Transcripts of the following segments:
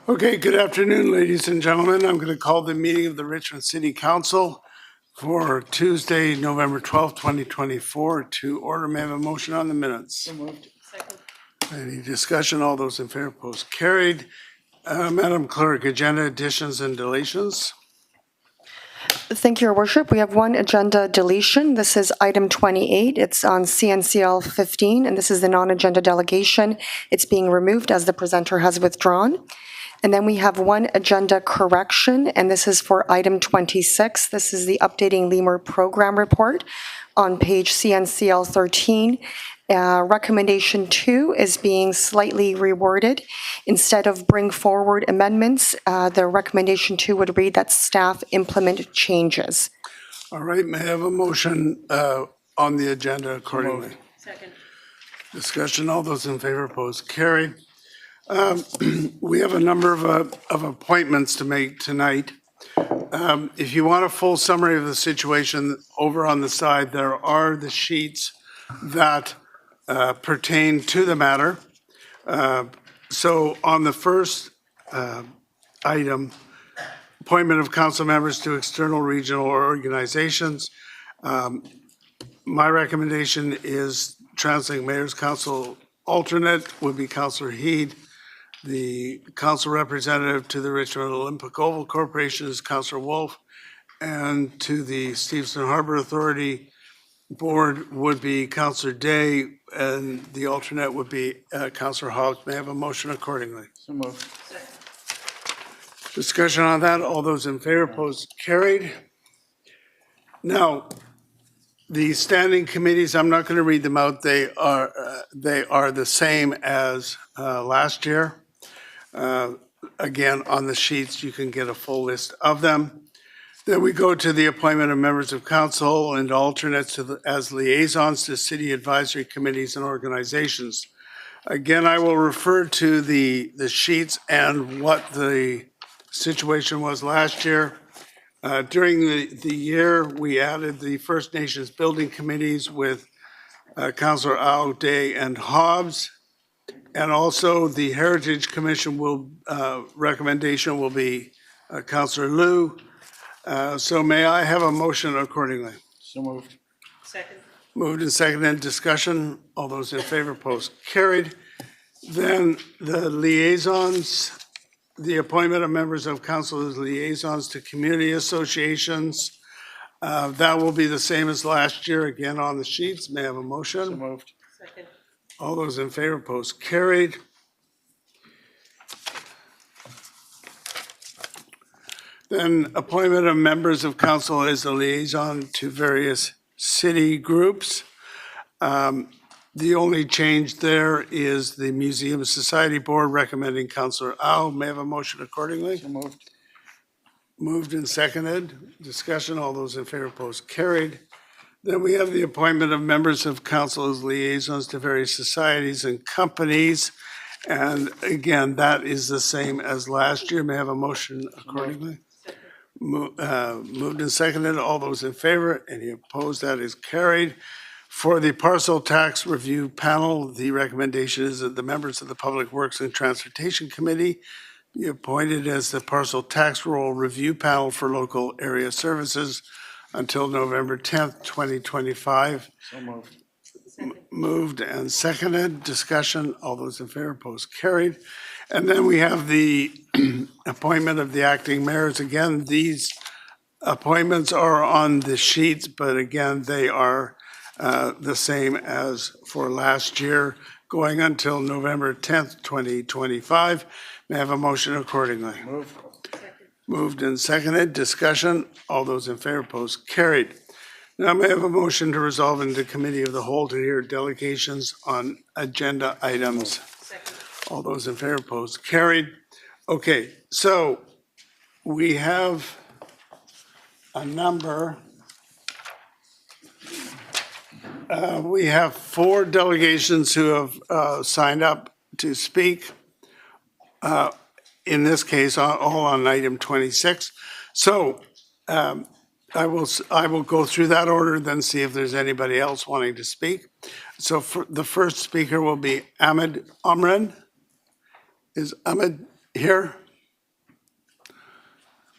Okay, good afternoon, ladies and gentlemen. I'm going to call the meeting of the Richmond City Council for Tuesday, November 12th, 2024 to order. May I have a motion on the minutes? So moved. Second. Any discussion? All those in favor, opposed, carried. Madam Clerk, agenda additions and deletions. Thank you, Your Worship. We have one agenda deletion. This is item 28. It's on CNCL 15, and this is the non-agenda delegation. It's being removed as the presenter has withdrawn. And then we have one agenda correction, and this is for item 26. This is the updating Lemur program report on page CNCL 13. Recommendation 2 is being slightly reworded. Instead of bring forward amendments, the recommendation 2 would read that staff implement changes. All right, may I have a motion on the agenda accordingly? Second. Discussion, all those in favor, opposed, carried. We have a number of appointments to make tonight. If you want a full summary of the situation, over on the side, there are the sheets that pertain to the matter. So on the first item, appointment of council members to external regional organizations, my recommendation is Translating Mayor's Council alternate would be Councillor Heed. The council representative to the Richmond Olympic Oval Corporation is Councillor Wolf, and to the Stevenson Harbor Authority Board would be Councillor Day, and the alternate would be Councillor Hawks. May I have a motion accordingly? So moved. Discussion on that. All those in favor, opposed, carried. Now, the standing committees, I'm not going to read them out. They are the same as last year. Again, on the sheets, you can get a full list of them. Then we go to the appointment of members of council and alternates as liaisons to city advisory committees and organizations. Again, I will refer to the sheets and what the situation was last year. During the year, we added the First Nations building committees with Councillor Au, Day, and Hobbs. And also the Heritage Commission recommendation will be Councillor Liu. So may I have a motion accordingly? So moved. Second. Moved and seconded. Discussion. All those in favor, opposed, carried. Then the liaisons, the appointment of members of council as liaisons to community associations. That will be the same as last year, again on the sheets. May I have a motion? So moved. Second. All those in favor, opposed, carried. Then appointment of members of council as a liaison to various city groups. The only change there is the Museum Society Board recommending Councillor Au. May I have a motion accordingly? So moved. Moved and seconded. Discussion, all those in favor, opposed, carried. Then we have the appointment of members of council as liaisons to various societies and companies. And again, that is the same as last year. May I have a motion accordingly? Moved and seconded. All those in favor? Any opposed? That is carried. For the parcel tax review panel, the recommendation is that the members of the Public Works and Transportation Committee be appointed as the parcel tax roll review panel for local area services until November 10th, 2025. So moved. Moved and seconded. Discussion. All those in favor, opposed, carried. And then we have the appointment of the acting mayors. Again, these appointments are on the sheets, but again, they are the same as for last year, going until November 10th, 2025. May I have a motion accordingly? Moved. Moved and seconded. Discussion. All those in favor, opposed, carried. Now may I have a motion to resolve into committee of the whole to hear delegations on agenda items. Second. All those in favor, opposed, carried. Okay, so we have a number. We have 4 delegations who have signed up to speak. In this case, all on item 26. So I will go through that order, then see if there's anybody else wanting to speak. So for the first speaker will be Ahmed Amran. Is Ahmed here?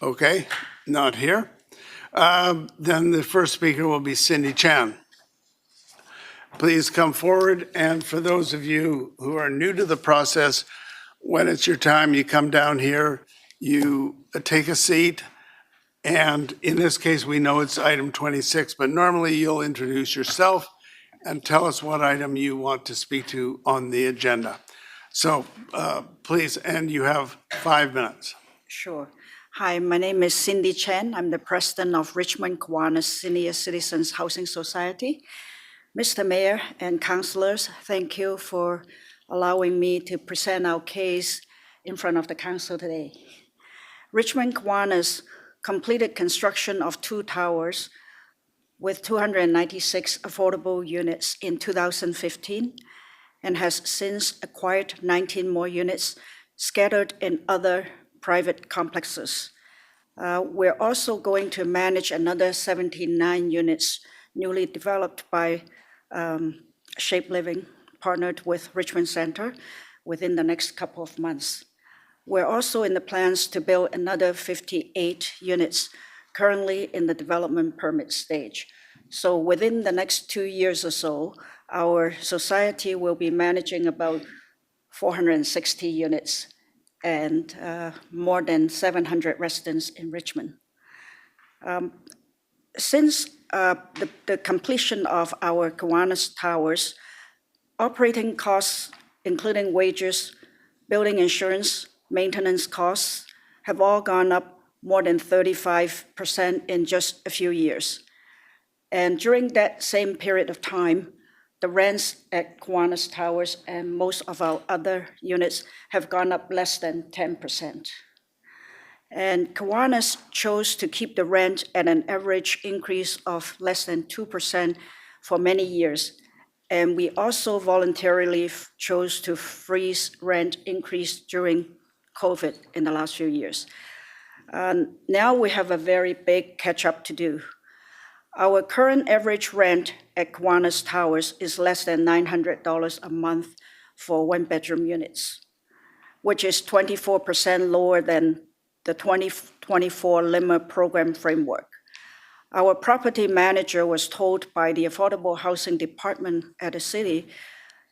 Okay, not here. Then the first speaker will be Cindy Chan. Please come forward, and for those of you who are new to the process, when it's your time, you come down here, you take a seat, and in this case, we know it's item 26, but normally you'll introduce yourself and tell us what item you want to speak to on the agenda. So please, and you have 5 minutes. Sure. Hi, my name is Cindy Chen. I'm the president of Richmond Kiwanis Senior Citizens Housing Society. Mr. Mayor and councilors, thank you for allowing me to present our case in front of the council today. Richmond Kiwanis completed construction of 2 towers with 296 affordable units in 2015 and has since acquired 19 more units scattered in other private complexes. We're also going to manage another 79 units newly developed by Shape Living, partnered with Richmond Center within the next couple of months. We're also in the plans to build another 58 units currently in the development permit stage. So within the next 2 years or so, our society will be managing about 460 units and more than 700 residents in Richmond. Since the completion of our Kiwanis Towers, operating costs, including wages, building insurance, maintenance costs, have all gone up more than 35% in just a few years. And during that same period of time, the rents at Kiwanis Towers and most of our other units have gone up less than 10%. And Kiwanis chose to keep the rent at an average increase of less than 2% for many years. And we also voluntarily chose to freeze rent increase during COVID in the last few years. Now we have a very big catch-up to do. Our current average rent at Kiwanis Towers is less than $900 a month for one-bedroom units, which is 24% lower than the 2024 LIMA program framework. Our property manager was told by the Affordable Housing Department at the city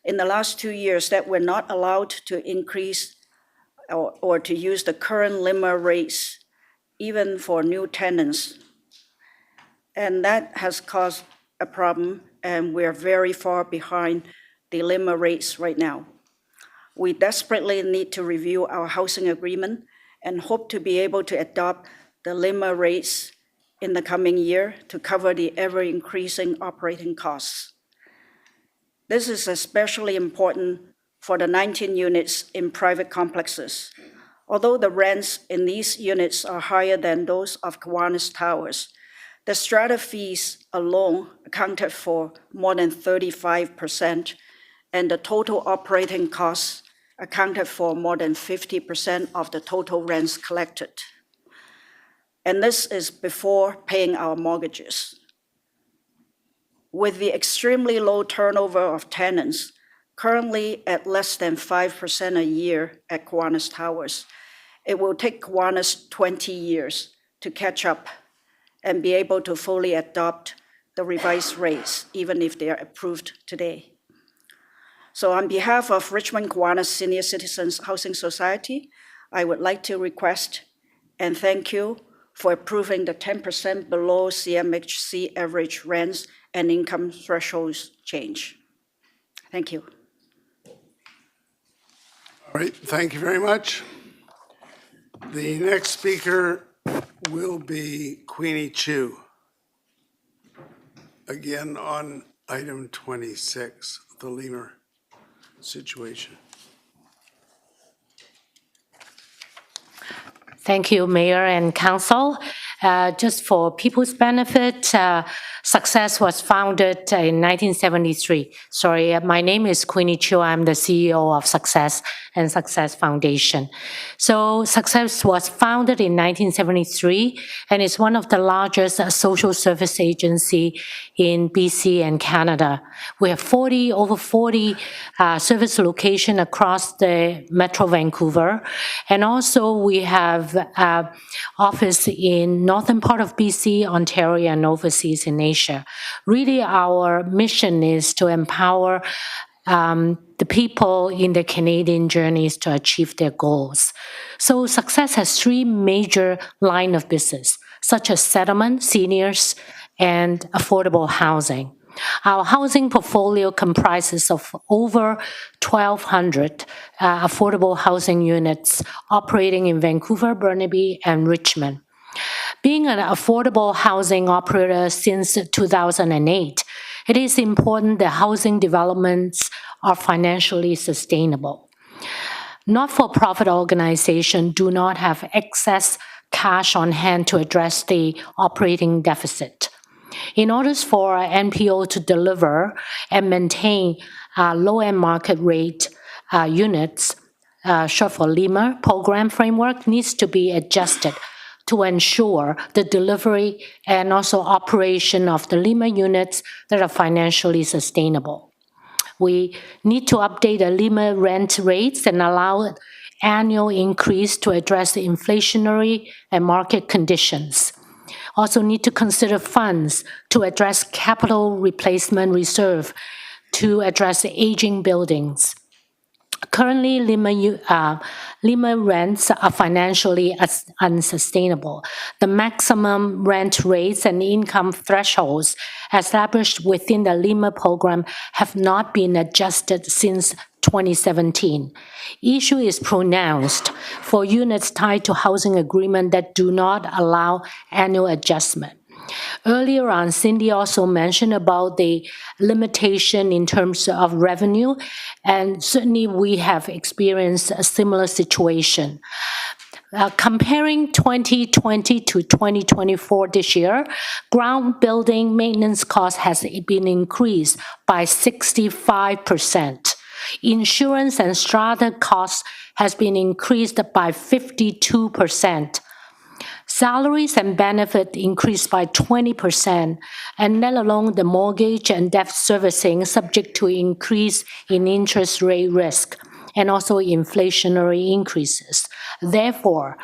in the last 2 years that we're not allowed to increase or to use the current LIMA rates, even for new tenants. And that has caused a problem, and we're very far behind the LIMA rates right now. We desperately need to review our housing agreement and hope to be able to adopt the LIMA rates in the coming year to cover the ever-increasing operating costs. This is especially important for the 19 units in private complexes. Although the rents in these units are higher than those of Kiwanis Towers, the strata fees alone accounted for more than 35%, and the total operating costs accounted for more than 50% of the total rents collected. And this is before paying our mortgages. With the extremely low turnover of tenants, currently at less than 5% a year at Kiwanis Towers, it will take Kiwanis 20 years to catch up and be able to fully adopt the revised rates, even if they are approved today. So on behalf of Richmond Kiwanis Senior Citizens Housing Society, I would like to request and thank you for approving the 10% below CMHC average rents and income thresholds change. Thank you. All right, thank you very much. The next speaker will be Queenie Chu. Again on item 26, the Lemur situation. Thank you, Mayor and Council. Just for people's benefit, Success was founded in 1973. Sorry, my name is Queenie Chiu. I'm the CEO of Success and Success Foundation. So Success was founded in 1973 and is one of the largest social service agency in BC and Canada. We have over 40 service locations across the Metro Vancouver. And also we have office in northern part of BC, Ontario, and overseas in Asia. Really, our mission is to empower the people in their Canadian journeys to achieve their goals. So Success has three major lines of business, such as settlement, seniors, and affordable housing. Our housing portfolio comprises of over 1,200 affordable housing units operating in Vancouver, Burnaby, and Richmond. Being an affordable housing operator since 2008, it is important that housing developments are financially sustainable. Not-for-profit organizations do not have excess cash on hand to address the operating deficit. In order for NPO to deliver and maintain low-end market rate units, short for LIMA, program framework needs to be adjusted to ensure the delivery and also operation of the LIMA units that are financially sustainable. We need to update the LIMA rent rates and allow annual increase to address the inflationary and market conditions. Also need to consider funds to address capital replacement reserve to address aging buildings. Currently, LIMA rents are financially unsustainable. The maximum rent rates and income thresholds established within the LIMA program have not been adjusted since 2017. Issue is pronounced for units tied to housing agreement that do not allow annual adjustment. Earlier on, Cindy also mentioned about the limitation in terms of revenue, and certainly we have experienced a similar situation. Comparing 2020 to 2024 this year, ground building maintenance cost has been increased by 65%. Insurance and strata costs has been increased by 52%. Salaries and benefit increased by 20%, and let alone the mortgage and debt servicing subject to increase in interest rate risk and also inflationary increases. Therefore,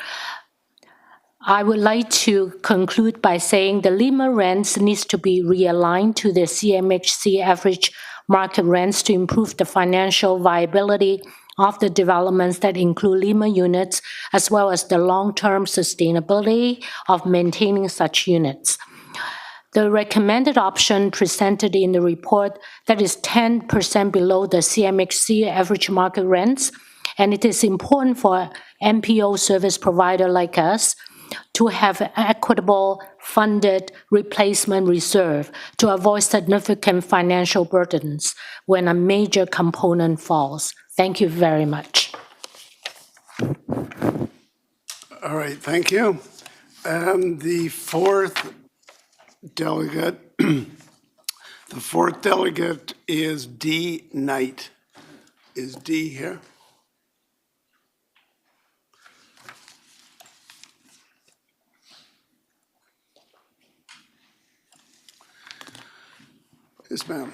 I would like to conclude by saying the LIMA rents needs to be realigned to the CMHC average market rents to improve the financial viability of the developments that include LIMA units, as well as the long-term sustainability of maintaining such units. The recommended option presented in the report that is 10% below the CMHC average market rents, and it is important for NPO service provider like us to have equitable funded replacement reserve to avoid significant financial burdens when a major component falls. Thank you very much. All right, thank you. The fourth delegate, is D. Knight. Is D here? Yes, ma'am.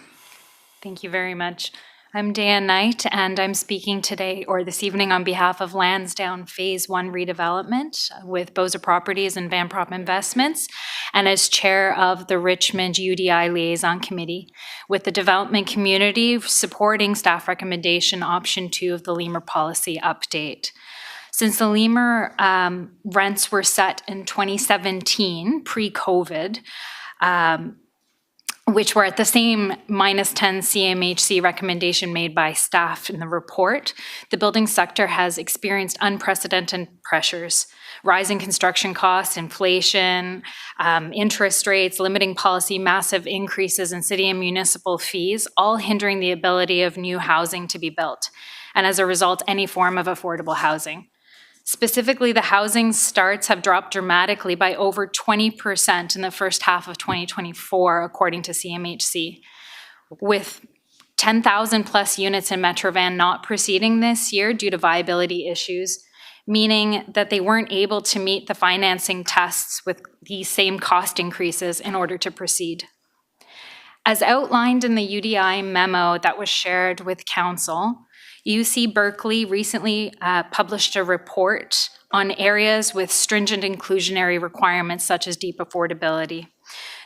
Thank you very much. I'm Dan Knight, and I'm speaking today or this evening on behalf of Lansdowne Phase 1 redevelopment with Boza Properties and Van Prop Investments, and as chair of the Richmond UDI Liaison Committee, with the development community supporting staff recommendation option 2 of the LIMA policy update. Since the LIMA rents were set in 2017, pre-COVID, which were at the same -10 CMHC recommendation made by staff in the report, the building sector has experienced unprecedented pressures. Rising construction costs, inflation, interest rates, limiting policy, massive increases in city and municipal fees, all hindering the ability of new housing to be built, and as a result, any form of affordable housing. Specifically, the housing starts have dropped dramatically by over 20% in the first half of 2024, according to CMHC, with 10,000 plus units in Metrovan not proceeding this year due to viability issues, meaning that they weren't able to meet the financing tests with these same cost increases in order to proceed. As outlined in the UDI memo that was shared with Council, UC Berkeley recently published a report on areas with stringent inclusionary requirements such as deep affordability,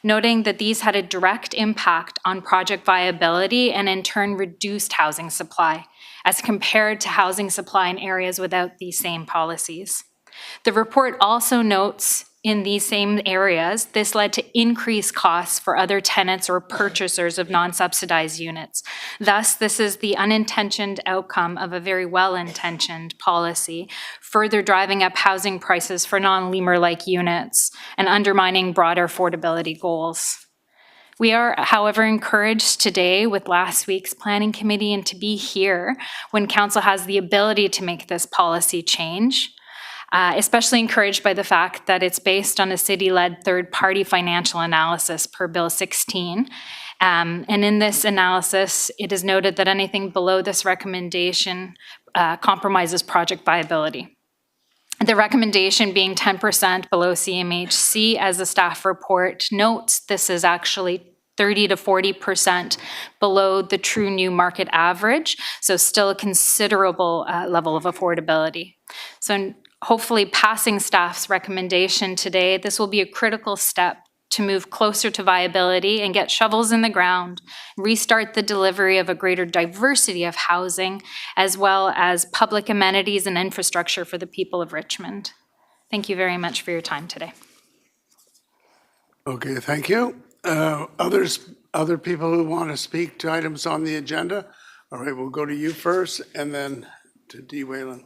noting that these had a direct impact on project viability and in turn reduced housing supply as compared to housing supply in areas without these same policies. The report also notes in these same areas, this led to increased costs for other tenants or purchasers of non-subsidized units. Thus, this is the unintentioned outcome of a very well-intentioned policy, further driving up housing prices for non-Lemur-like units and undermining broader affordability goals. We are, however, encouraged today with last week's planning committee and to be here when council has the ability to make this policy change. Especially encouraged by the fact that it's based on a city-led third-party financial analysis per Bill 16. And in this analysis, it is noted that anything below this recommendation compromises project viability. The recommendation being 10% below CMHC, as the staff report notes, this is actually 30 to 40% below the true new market average, so still a considerable level of affordability. So hopefully passing staff's recommendation today, this will be a critical step to move closer to viability and get shovels in the ground, restart the delivery of a greater diversity of housing, as well as public amenities and infrastructure for the people of Richmond. Thank you very much for your time today. Okay, thank you. Other people who want to speak to items on the agenda? All right, we'll go to you first and then to Dee Whalen.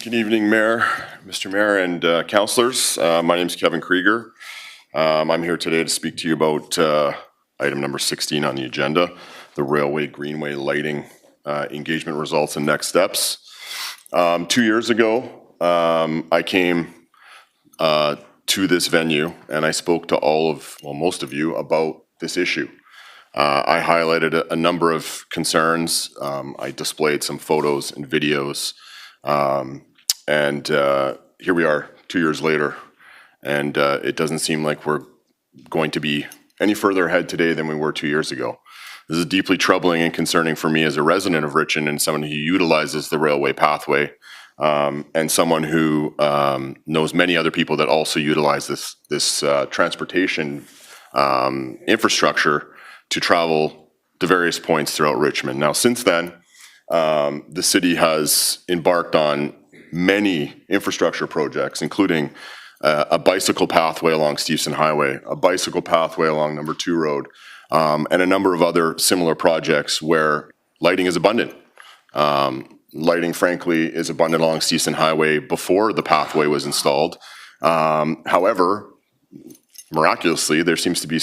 Good evening, Mayor, Mr. Mayor, and councillors. My name is Kevin Krieger. I'm here today to speak to you about item number 16 on the agenda, the Railway Greenway lighting engagement results and next steps. 2 years ago, I came to this venue and I spoke to most of you about this issue. I highlighted a number of concerns. I displayed some photos and videos. And here we are 2 years later, and it doesn't seem like we're going to be any further ahead today than we were 2 years ago. This is deeply troubling and concerning for me as a resident of Richmond and someone who utilizes the railway pathway, and someone who knows many other people that also utilize this transportation infrastructure to travel to various points throughout Richmond. Now, since then, the city has embarked on many infrastructure projects, including a bicycle pathway along Steveston Highway, a bicycle pathway along Number 2 Road, and a number of other similar projects where lighting is abundant. Lighting, frankly, is abundant along Steveston Highway before the pathway was installed. However, miraculously, there seems to be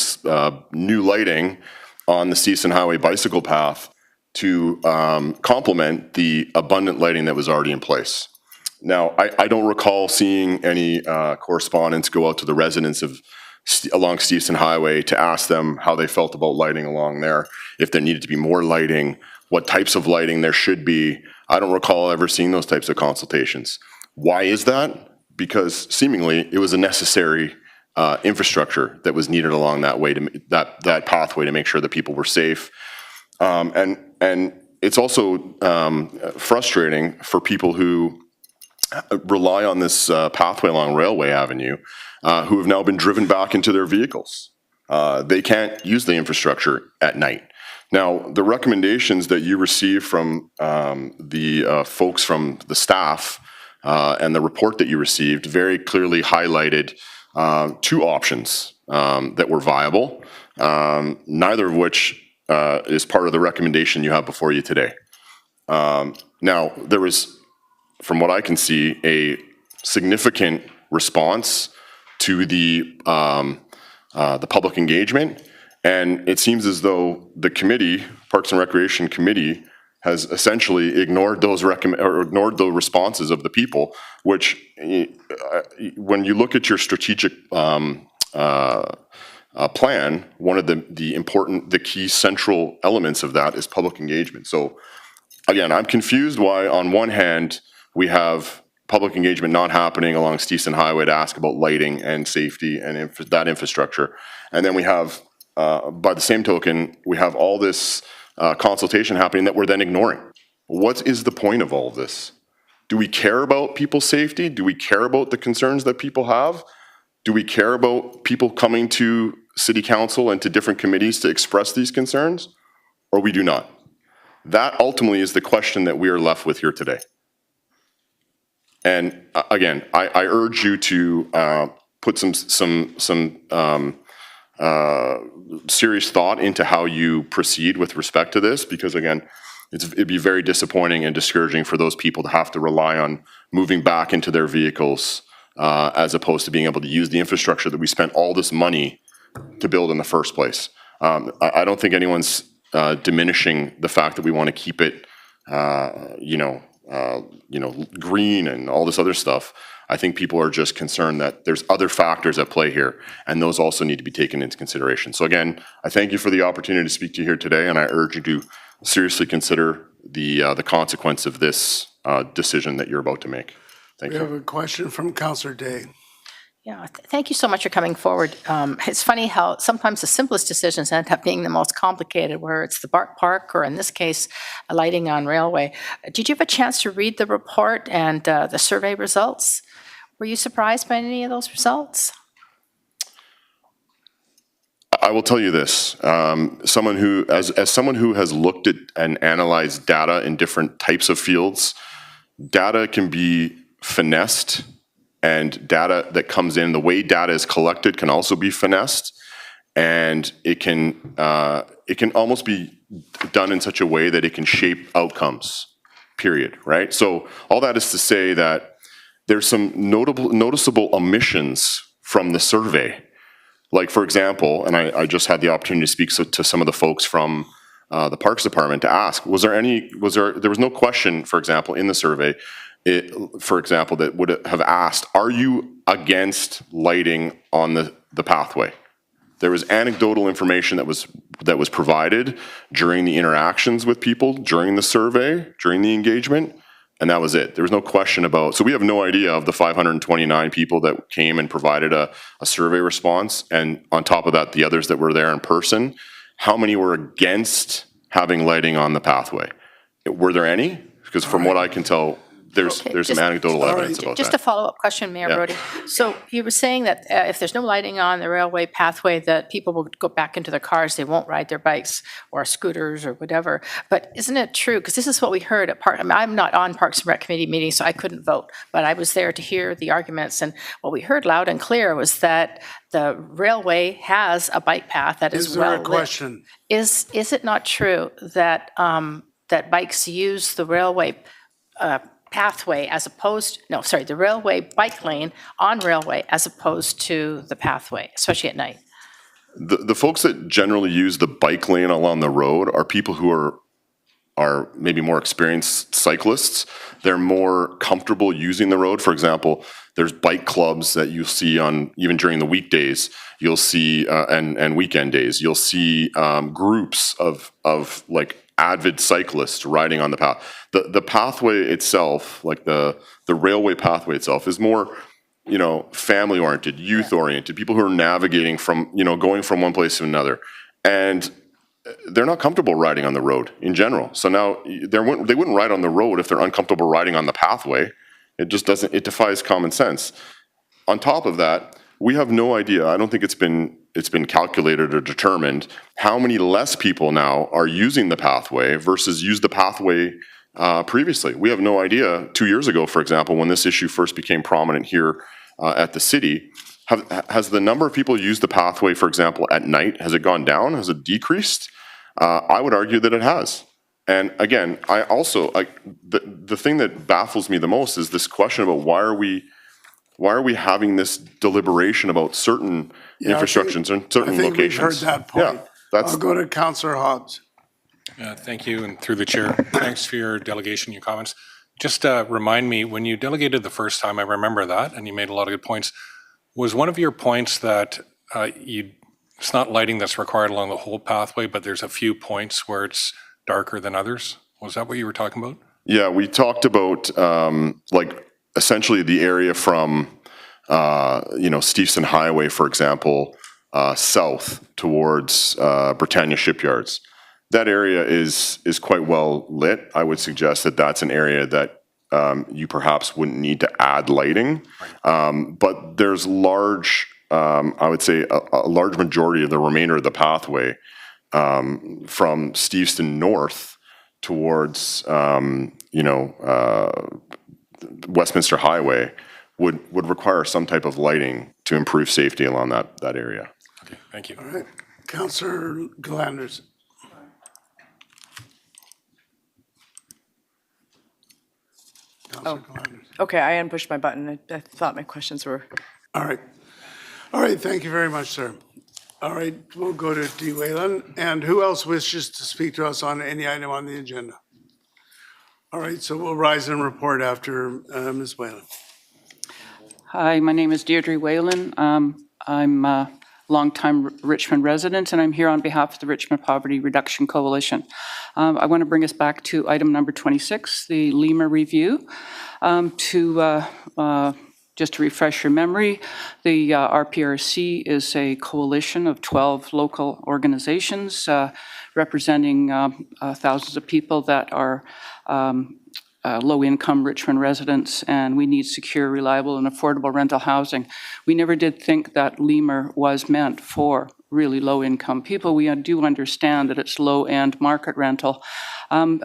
new lighting on the Steveston Highway bicycle path to complement the abundant lighting that was already in place. Now, I don't recall seeing any correspondence go out to the residents along Steveston Highway to ask them how they felt about lighting along there, if there needed to be more lighting, what types of lighting there should be. I don't recall ever seeing those types of consultations. Why is that? Because seemingly it was a necessary infrastructure that was needed along that way, that pathway, to make sure that people were safe. And it's also frustrating for people who rely on this pathway along Railway Avenue, who have now been driven back into their vehicles. They can't use the infrastructure at night. Now, the recommendations that you received from the folks from the staff and the report that you received very clearly highlighted two options that were viable, neither of which is part of the recommendation you have before you today. Now, there was, from what I can see, a significant response to the public engagement And it seems as though the committee, Parks and Recreation Committee, has essentially ignored those ignored the responses of the people, which when you look at your strategic plan, one of the key central elements of that is public engagement. So again, I'm confused why on one hand we have public engagement not happening along Steeson Highway to ask about lighting and safety and that infrastructure. And then we have, by the same token, we have all this consultation happening that we're then ignoring. What is the point of all of this? Do we care about people's safety? Do we care about the concerns that people have? Do we care about people coming to City Council and to different committees to express these concerns? Or we do not? That ultimately is the question that we are left with here today. And again, I urge you to put some serious thought into how you proceed with respect to this, because again, it'd be very disappointing and discouraging for those people to have to rely on moving back into their vehicles as opposed to being able to use the infrastructure that we spent all this money to build in the first place. I don't think anyone's diminishing the fact that we want to keep it, green and all this other stuff. I think people are just concerned that there's other factors at play here, and those also need to be taken into consideration. So again, I thank you for the opportunity to speak to you here today, and I urge you to seriously consider the consequence of this decision that you're about to make. Thank We you. have a question from Councillor Day. Yeah, thank you so much for coming forward. It's funny how sometimes the simplest decisions end up being the most complicated, where it's the park or in this case, a lighting on railway. Did you have a chance to read the report and the survey results? Were you surprised by any of those results? I will tell you this, someone who, as someone who has looked at and analyzed data in different types of fields, data can be finessed, and data that comes in, the way data is collected can also be finessed, and it can almost be done in such a way that it can shape outcomes, period, right? So all that is to say that there's some noticeable omissions from the survey. Like, for example, and I just had the opportunity to speak to some of the folks from the Parks Department to ask, there was no question, for example, in the survey, for example, that would have asked, are you against lighting on the pathway? There was anecdotal information that was provided during the interactions with people, during the survey, during the engagement, and that was it. There was no question about, so we have no idea of the 529 people that came and provided a survey response, and on top of that, the others that were there in person, how many were against having lighting on the pathway? Were there any? Because from what I can tell, there's some anecdotal evidence about Just that. a follow-up question, Mayor Brody. So you were saying that if there's no lighting on the railway pathway, that people will go back into their cars, they won't ride their bikes or scooters or whatever. But isn't it true, because this is what we heard at I'm not on Parks and Rec Committee meetings, so I couldn't vote, but I was there to hear the arguments, and what we heard loud and clear was that the railway has a bike path that is well lit. Is there a question? Is it not true that that bikes use the railway pathway the railway bike lane on railway as opposed to the pathway, especially at night? The folks that generally use the bike lane along the road are people who are maybe more experienced cyclists. They're more comfortable using the road. For example, there's bike clubs that you see on, even during the weekdays, you'll see, and weekend days, you'll see groups of like avid cyclists riding on the path. The pathway itself, like the railway pathway itself, is more, family oriented, youth oriented, people who are navigating from, going from one place to another. And they're not comfortable riding on the road in general. So now they wouldn't ride on the road if they're uncomfortable riding on the pathway. It just doesn't, it defies common sense. On top of that, we have no idea. I don't think it's been calculated or determined how many less people now are using the pathway versus used the pathway previously. We have no idea. 2 years ago, for example, when this issue first became prominent here at the city, has the number of people used the pathway, for example, at night, has it gone down? Has it decreased? I would argue that it has. And again, the thing that baffles me the most is this question about why are we Why are we having this deliberation about certain infrastructures and certain I think we've heard locations? that point. Yeah, that's, I'll go to Councillor Hobbs. Thank you, and through the chair, thanks for your delegation, your comments. Just remind me, when you delegated the first time, I remember that, and you made a lot of good points. Was one of your points that it's not lighting that's required along the whole pathway, but there's a few points where it's darker than others? Was that what you were talking about? yeah, we talked about like essentially the area from, Steveston Highway, for example, south towards Britannia Shipyards. That area is quite well lit. I would suggest that that's an area that you perhaps wouldn't need to add lighting. But there's I would say a large majority of the remainder of the pathway from Steveston north towards, Westminster Highway would require some type of lighting to improve safety along that area. Okay, thank you. All right. Councillor Glanders. Councillor Glanders. Okay, I unpushed my button. I thought my questions were. All right. All right, thank you very much, sir. All right, we'll go to D. Whalen. And who else wishes to speak to us on any item on the agenda? All right, so we'll rise and report after Ms. Whalen. Hi, my name is Deirdre Whalen. I'm a longtime Richmond resident, and I'm here on behalf of the Richmond Poverty Reduction Coalition. I want to bring us back to item number 26, the LEMA review. Just to refresh your memory, the RPRC is a coalition of 12 local organizations representing thousands of people that are low-income Richmond residents, and we need secure, reliable, and affordable rental housing. We never did think that LEMA was meant for really low-income people. We do understand that it's low-end market rental, and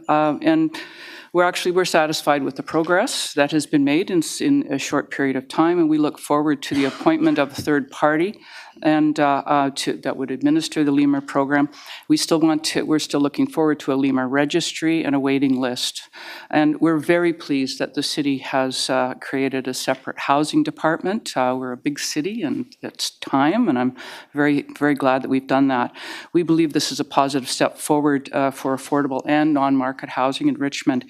we're satisfied with the progress that has been made in a short period of time, and we look forward to the appointment of a third party and that would administer the LEMA program. We're still looking forward to a LEMA registry and a waiting list. And we're very pleased that the city has created a separate housing department. We're a big city and it's time, and I'm very, very glad that we've done that. We believe this is a positive step forward for affordable and non-market housing in Richmond.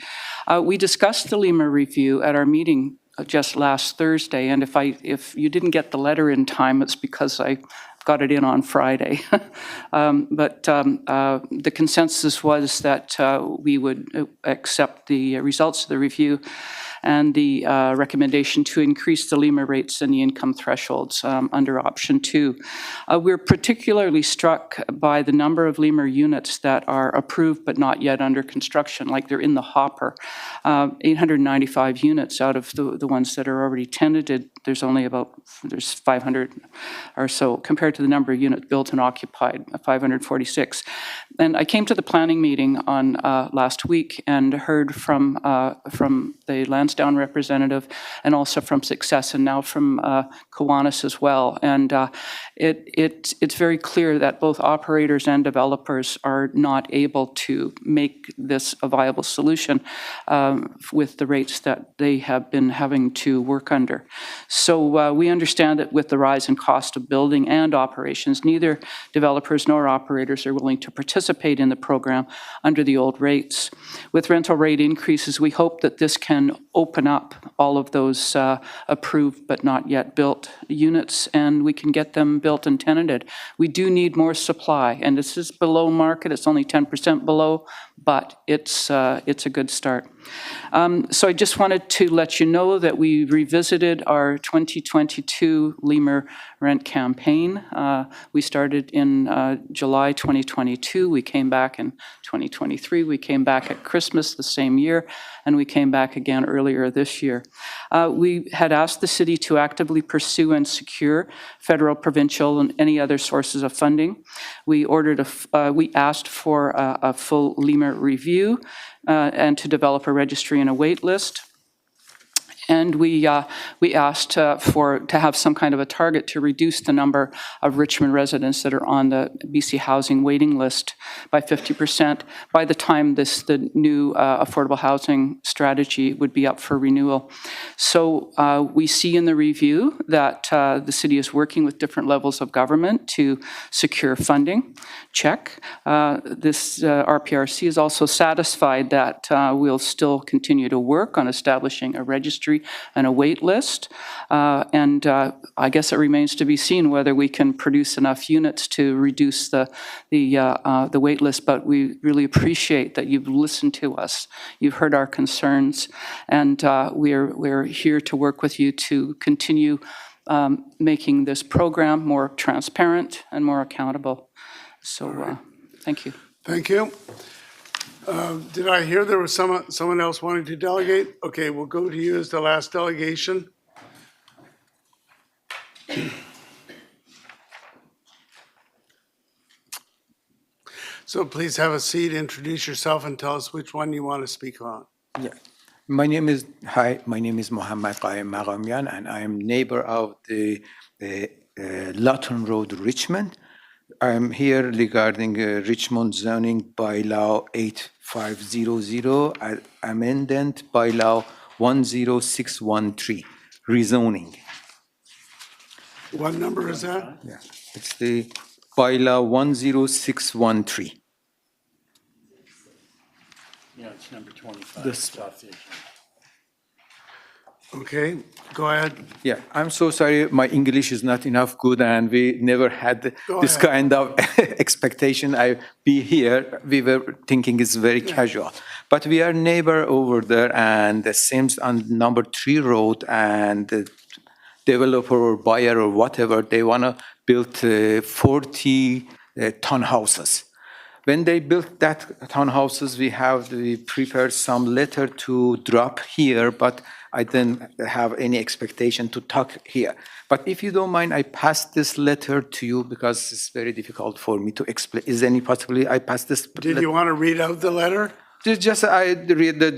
We discussed the LEMA review at our meeting just last Thursday, and if you didn't get the letter in time, it's because I got it in on Friday. But the consensus was that we would accept the results of the review and the recommendation to increase the LEMA rates and the income thresholds under option 2. We're particularly struck by the number of LEMA units that are approved but not yet under construction, like they're in the hopper. 895 units out of the ones that are already tenanted. There's 500 or so compared to the number of units built and occupied, 546. And I came to the planning meeting on last week and heard from the Lansdowne representative and also from Success and now from Kiwanis as well. And it's very clear that both operators and developers are not able to make this a viable solution with the rates that they have been having to work under. So we understand that with the rise in cost of building and operations, neither developers nor operators are willing to participate in the program under the old rates. With rental rate increases, we hope that this can open up all of those approved but not yet built units, and we can get them built and tenanted. We do need more supply, and this is below market. It's only 10% below, but it's a good start. So I just wanted to let you know that we revisited our 2022 LEMA rent campaign. We started in July 2022. We came back in 2023. We came back at Christmas the same year, and we came back again earlier this year. We had asked the city to actively pursue and secure federal, provincial, and any other sources of funding. We asked for a full LEMA review and to develop a registry and a wait list. And we asked to have some kind of a target to reduce the number of Richmond residents that are on the BC housing waiting list by 50% by the time the new affordable housing strategy would be up for renewal. So we see in the review that the city is working with different levels of government to secure funding. Check. This RPRC is also satisfied that we'll still continue to work on establishing a registry and a wait list. And I guess it remains to be seen whether we can produce enough units to reduce the wait list. But we really appreciate that you've listened to us. You've heard our concerns, and we're here to work with you to continue making this program more transparent and more accountable. So thank you. Thank you. Did I hear there was someone else wanting to delegate? Okay, we'll go to you as the last delegation. So please have a seat, introduce yourself, and tell us which one you want to speak on. Yeah. My name is Mohammad Qaim Maghamian, and I am neighbor of the Lawton Road, Richmond. I am here regarding Richmond zoning bylaw 8500, amendment bylaw 10613, rezoning. What number is that? Yeah, it's the bylaw 10613. Yeah, it's number 25. Okay, go ahead. Yeah, I'm so sorry, my English is not enough good, and we never had this kind of expectation. I be here, we were thinking it's very casual. But we are neighbor over there, and the same on number 3 road, and the developer or buyer or whatever, they want to build 40 townhouses. When they built that townhouses, we prepared some letter to drop here, but I didn't have any expectation to talk here. But if you don't mind, I pass this letter to you because it's very difficult for me to explain. Is there any possibility I pass this? Did you want to read out the letter? Just I read the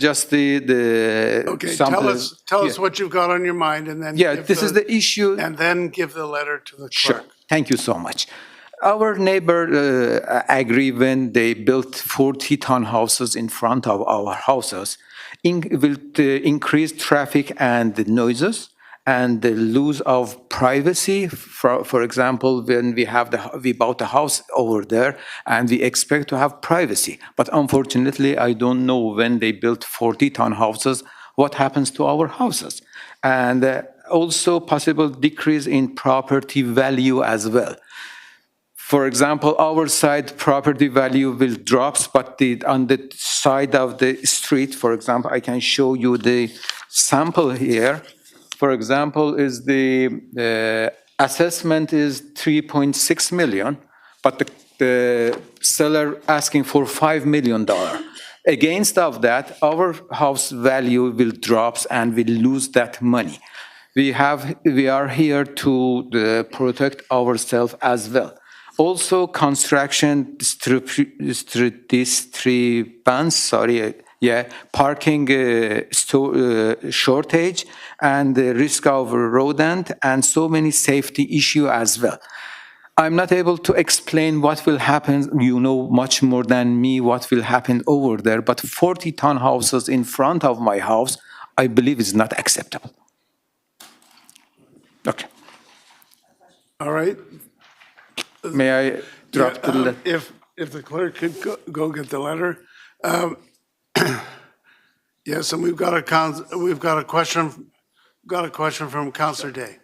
Okay, sample. tell us what you've got on your mind, and then Yeah, this is the issue. and then give the letter to the Sure. clerk. Thank you so much. Our neighbor agree when they built 40 townhouses in front of our houses, will increase traffic and the noises and the loss of privacy. For example, when we bought a house over there and we expect to have privacy. But unfortunately, I don't know when they built 40 townhouses, what happens to our houses. And also possible decrease in property value as well. For example, our side property value will drops, but on the side of the street, for example, I can show you the sample here. For example, is the assessment is 3.6 million, but the seller asking for $5 million. Against of that, our house value will drops and we lose that money. We are here to protect ourselves as well. Also, construction disturbance, parking shortage, and the risk of rodent, and so many safety issue as well. I'm not able to explain what will happen. You know much more than me what will happen over there, but 40 townhouses in front of my house, I believe is not acceptable. Okay. All right. May I drop the letter? If the clerk could go get the letter. Yes, and we've got a question from Councillor Day.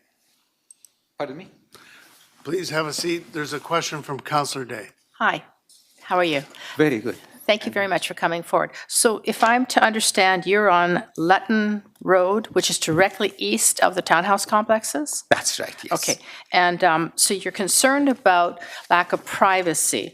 Pardon me? Please have a seat. There's a question from Councillor Day. Hi, how are you? Very good. Thank you very much for coming forward. So if I'm to understand, you're on Lawton Road, which is directly east of the townhouse complexes? That's right, yes. Okay, and so you're concerned about lack of privacy.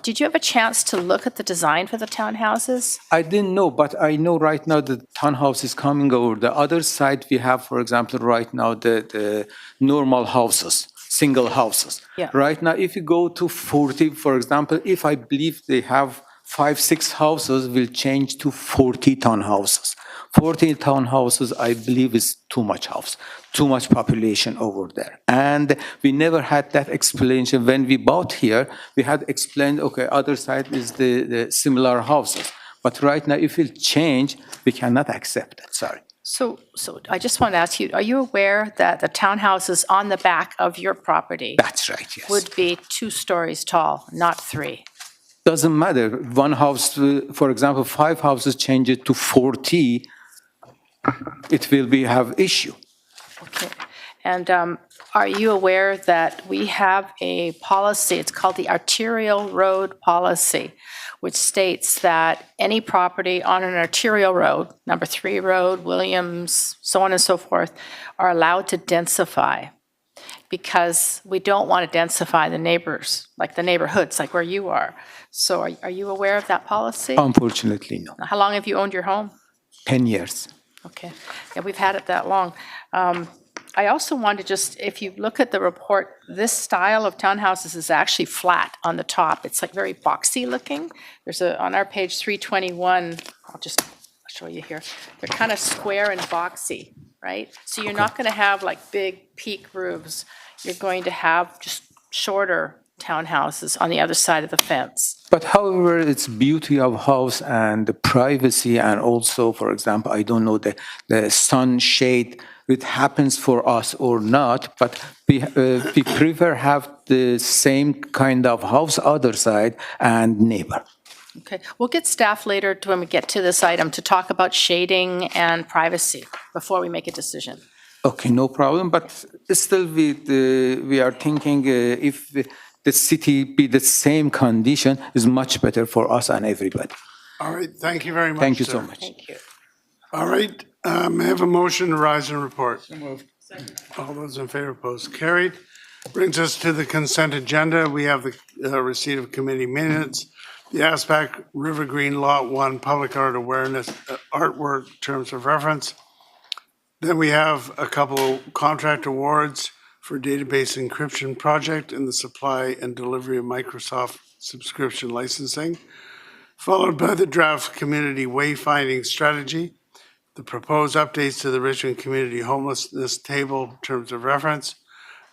Did you have a chance to look at the design for the townhouses? I didn't know, but I know right now the townhouse is coming over. The other side we have, for example, right now the normal houses, single houses. Yeah. Right now, if you go to 40, for example, if I believe they have 5-6 houses, will change to 40 townhouses. 40 townhouses, I believe, is too much house, too much population over there. And we never had that explanation. When we bought here, we had explained, okay, other side is the similar houses. But right now, if it change, we cannot accept it, sorry. So I just want to ask you, are you aware that the townhouses on the back of your property That's right, yes. would be 2 stories tall, not 3? Doesn't matter. One house, for example, 5 houses change it to 40, it will be have issue. Okay. And are you aware that we have a policy, it's called the arterial road policy, which states that any property on an arterial road, number 3 road, Williams, so on and so forth, are allowed to densify because we don't want to densify the neighbors, like the neighborhoods, like where you are. So are you aware of that policy? Unfortunately, no. How long have you owned your home? 10 years. Okay, yeah, we've had it that long. I also want to just, if you look at the report, this style of townhouses is actually flat on the top. It's like very boxy looking. There's on our page 321, I'll show you here. They're kind of square and boxy, right? So you're not going to have like big peak roofs. You're going to have just shorter townhouses on the other side of the fence. But however, it's beauty of house and the privacy, and also, for example, I don't know the sun shade, it happens for us or not, but we prefer have the same kind of house other side and neighbor. Okay, we'll get staff later when we get to this item to talk about shading and privacy before we make a decision. Okay, no problem, but still we are thinking if the city be the same condition is much better for us and everybody. All right, thank you very much, Thank you sir. so much. Thank you. All right, may I have a motion to rise and report? All those in favor, opposed, carried. Brings us to the consent agenda. We have the receipt of committee minutes, the ASPAC River Green Lot 1 Public Art Awareness Artwork Terms of Reference. Then we have a couple contract awards for database encryption project and the supply and delivery of Microsoft subscription licensing, followed by the draft community wayfinding strategy, the proposed updates to the Richmond Community Homelessness Table Terms of Reference,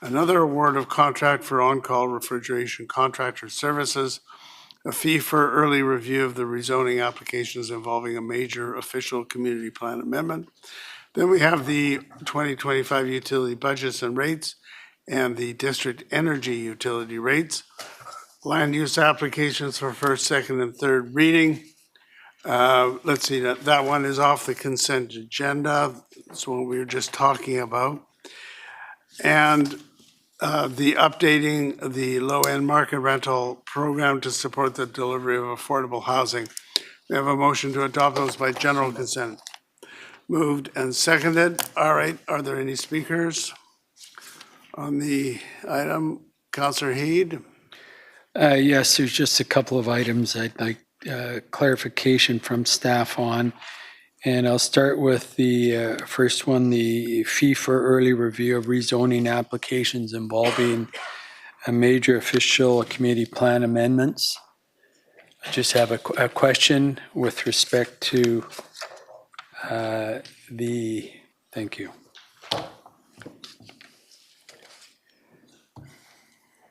another award of contract for on-call refrigeration contractor services, a fee for early review of the rezoning applications involving a major official community plan amendment. Then we have the 2025 utility budgets and rates and the district energy utility rates, land use applications for first, second, and third reading. Let's see, that one is off the consent agenda. That's what we were just talking about. And the updating the low-end market rental program to support the delivery of affordable housing. We have a motion to adopt those by general consent. Moved and seconded. All right, are there any speakers on the item? Councillor Heed? Yes, there's just a couple of items I'd like clarification from staff on. And I'll start with the first one, the fee for early review of rezoning applications involving a major official community plan amendments. I just have a question with respect to thank you.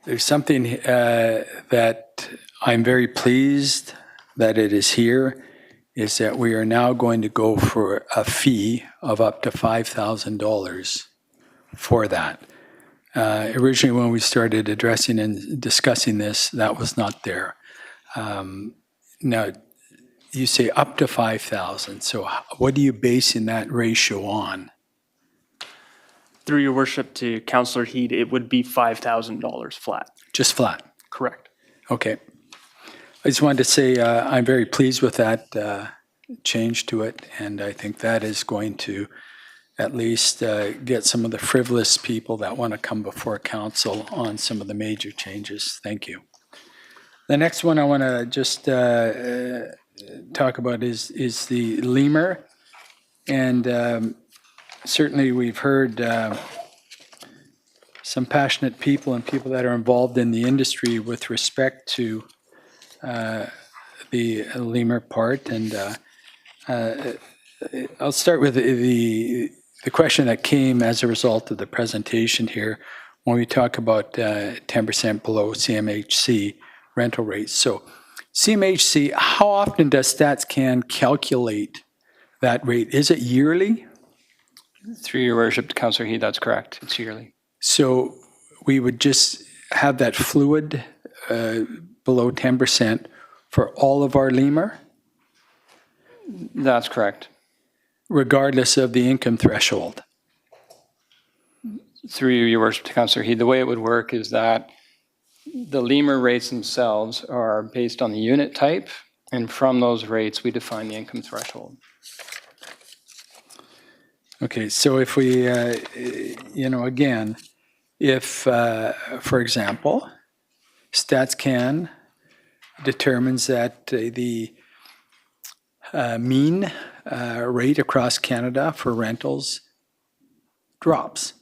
There's something that I'm very pleased that it is here, is that we are now going to go for a fee of up to $5,000 for that. Originally, when we started addressing and discussing this, that was not there. Now, you say up to 5,000, so what are you basing that ratio on? Through your worship to Councillor Heed, it would be $5,000 flat. Just flat? Correct. Okay. I just wanted to say I'm very pleased with that change to it, and I think that is going to at least get some of the frivolous people that want to come before council on some of the major changes. Thank you. The next one I want to just talk about is the lemur, and certainly we've heard some passionate people and people that are involved in the industry with respect to the lemur part, and I'll start with the question that came as a result of the presentation here when we talk about 10% below CMHC rental rates. So CMHC, how often does StatsCan calculate that rate? Is it yearly? Through your worship, Councillor Heed, that's correct. It's yearly. So we would just have that fluid below 10% for all of our lemur, That's correct. regardless of the income threshold. Through your worship, Councillor Heed, the way it would work is that the lemur rates themselves are based on the unit type, and from those rates, we define the income threshold. Okay, so if we, again, if, for example, StatsCan determines that the mean rate across Canada for rentals drops,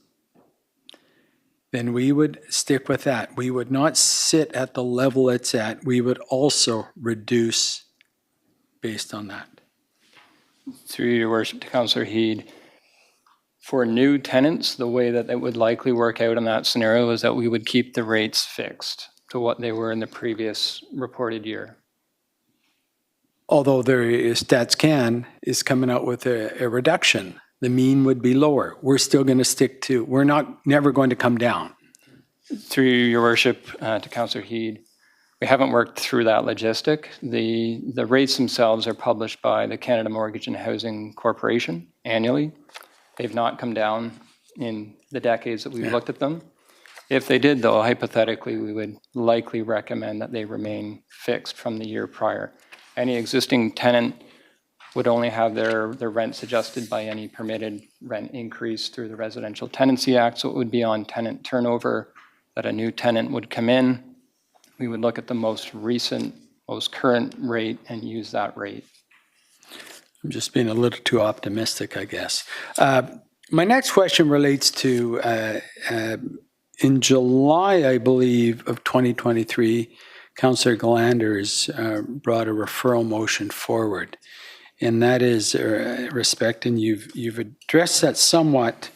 then we would stick with that. We would not sit at the level it's at. We would also reduce based on that. Through your worship, Councillor Heed, for new tenants, the way that it would likely work out in that scenario is that we would keep the rates fixed to what they were in the previous reported year. Although StatsCan is coming out with a reduction, the mean would be lower. We're still going to stick to, we're never going to come down. Through your worship, to Councillor Heed, we haven't worked through that logistic. The rates themselves are published by the Canada Mortgage and Housing Corporation annually. They've not come down in the decades that we've looked at them. If they did, though, hypothetically, we would likely recommend that they remain fixed from the year prior. Any existing tenant would only have their rents adjusted by any permitted rent increase through the Residential Tenancy Act, so it would be on tenant turnover that a new tenant would come in. We would look at the most recent, most current rate and use that rate. I'm just being a little too optimistic, I guess. My next question relates to, in July, I believe, of 2023, Councillor Glanders brought a referral motion forward. And that is respecting, you've addressed that somewhat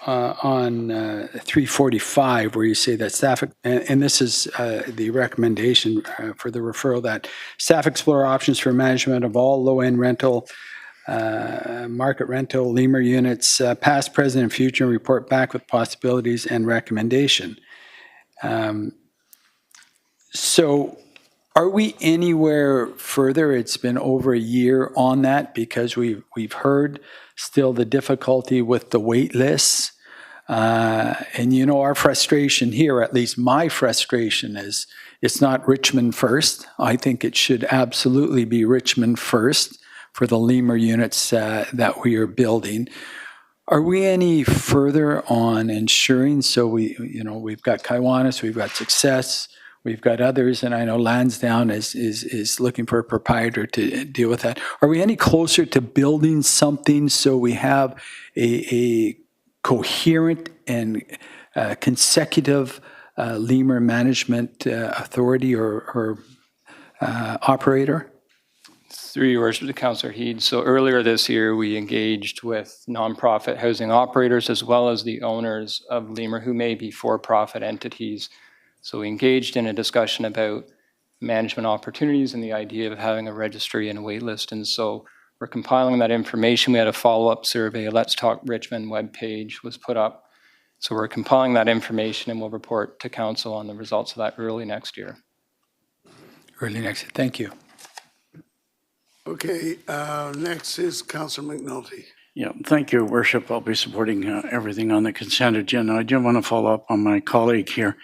on 345, where you say that staff, and this is the recommendation for the referral, that staff explore options for management of all low-end rental, market rental, lemur units, past, present, and future, and report back with possibilities and recommendation. So are we anywhere further? It's been over a year on that, because we've heard still the difficulty with the wait lists. And our frustration here, at least my frustration, is it's not Richmond first. I think it should absolutely be Richmond first for the lemur units that we are building. Are we any further on ensuring? So we've got Kiwanis, we've got Success, we've got others, and I know Lansdowne is looking for a proprietor to deal with that. Are we any closer to building something so we have a coherent and consecutive lemur management authority or operator? Through your worship to Councillor Heed, so earlier this year, we engaged with nonprofit housing operators as well as the owners of lemur who may be for-profit entities. So we engaged in a discussion about management opportunities and the idea of having a registry and a wait list. And so we're compiling that information. We had a follow-up survey. Let's Talk Richmond webpage was put up. So we're compiling that information and we'll report to council on the results of that early next year. Early next year. Thank you. Okay, next is Councillor McNulty. Yeah, thank you, Worship. I'll be supporting everything on the consent agenda. I do want to follow up on my colleague here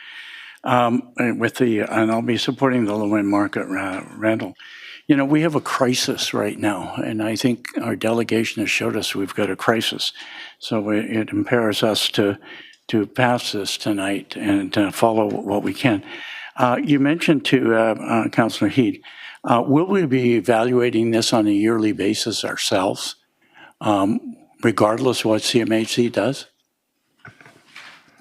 and I'll be supporting the low-end market rental. We have a crisis right now, and I think our delegation has showed us we've got a crisis. So it impairs us to pass this tonight and follow what we can. You mentioned to Councillor Heed, will we be evaluating this on a yearly basis ourselves, regardless of what CMHC does?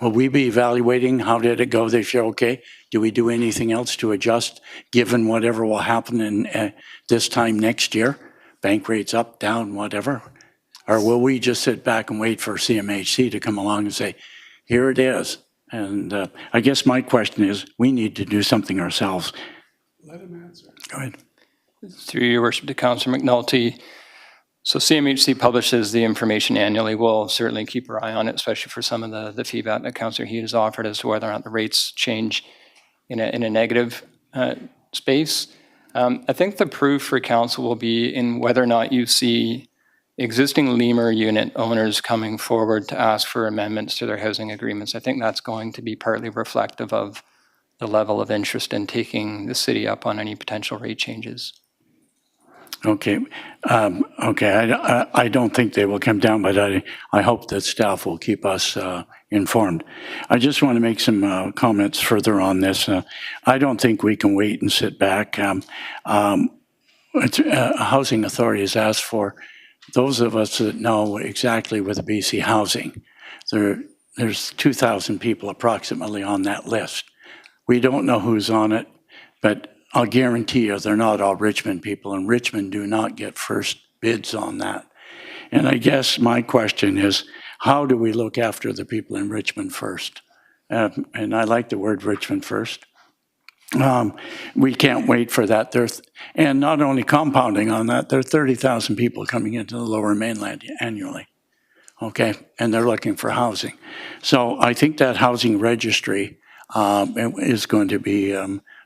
Will we be evaluating how did it go this year? Okay, do we do anything else to adjust given whatever will happen in this time next year? bank rates up, down, whatever? Or will we just sit back and wait for CMHC to come along and say, here it is? And I guess my question is, we need to do something ourselves. Let him answer. Go ahead. Through your worship to Councillor McNulty. So CMHC publishes the information annually. We'll certainly keep our eye on it, especially for some of the feedback that Councillor Heed has offered as to whether or not the rates change in a negative space. I think the proof for council will be in whether or not you see existing lemur unit owners coming forward to ask for amendments to their housing agreements. I think that's going to be partly reflective of the level of interest in taking the city up on any potential rate changes. Okay. I don't think they will come down, but I hope that staff will keep us informed. I just want to make some comments further on this. I don't think we can wait and sit back. Housing Authority has asked for those of us that know exactly with the BC Housing. There's 2,000 people approximately on that list. We don't know who's on it, but I'll guarantee you they're not all Richmond people, and Richmond do not get first bids on that. And I guess my question is, how do we look after the people in Richmond first? And I like the word Richmond first. We can't wait for that. And not only compounding on that, there are 30,000 people coming into the Lower Mainland annually, okay? And they're looking for housing. So I think that housing registry is going to be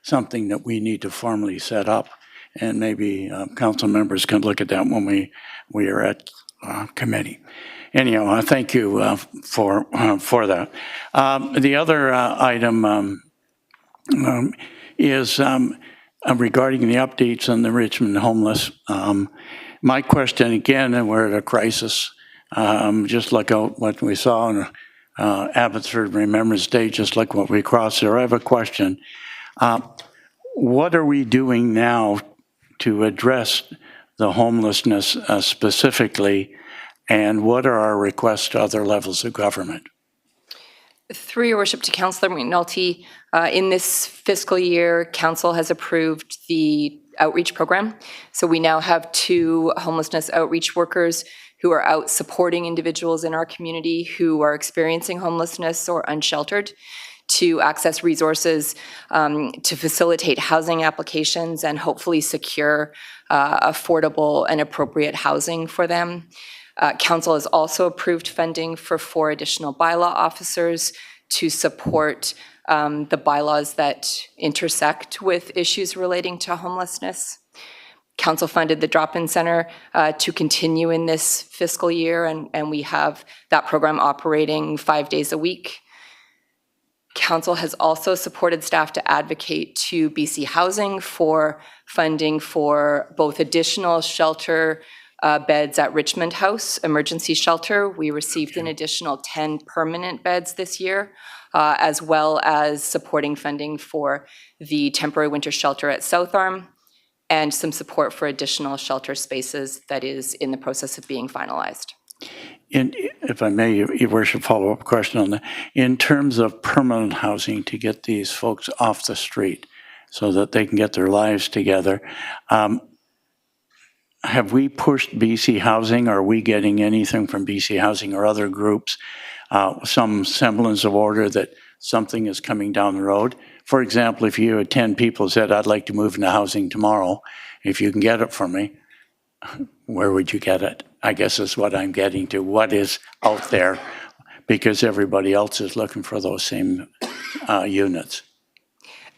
something that we need to formally set up, and maybe council members can look at that when we are at committee. Anyhow, thank you for that. The other item is regarding the updates on the Richmond homeless. My question again, and we're at a crisis, just like what we saw on Abbotsford Remembrance Day, just like what we crossed there. I have a question. What are we doing now to address the homelessness specifically, and what are our requests to other levels of government? Through your worship to Councillor McNulty, in this fiscal year, Council has approved the outreach program. So we now have 2 homelessness outreach workers who are out supporting individuals in our community who are experiencing homelessness or unsheltered, to access resources, to facilitate housing applications and hopefully secure affordable and appropriate housing for them. Council has also approved funding for 4 additional bylaw officers to support the bylaws that intersect with issues relating to homelessness. Council funded the drop-in center to continue in this fiscal year, and we have that program operating 5 days a week. Council has also supported staff to advocate to BC Housing for funding for both additional shelter beds at Richmond House Emergency Shelter. We received an additional 10 permanent beds this year, as well as supporting funding for the temporary winter shelter at South Arm, and some support for additional shelter spaces that is in the process of being finalized. And if I may, Your Worship, follow-up question on that. In terms of permanent housing to get these folks off the street so that they can get their lives together, have we pushed BC Housing? Are we getting anything from BC Housing or other groups, some semblance of order that something is coming down the road? For example, if you had 10 people said, I'd like to move into housing tomorrow, if you can get it for me, where would you get it? I guess is what I'm getting to. What is out there? Because everybody else is looking for those same units.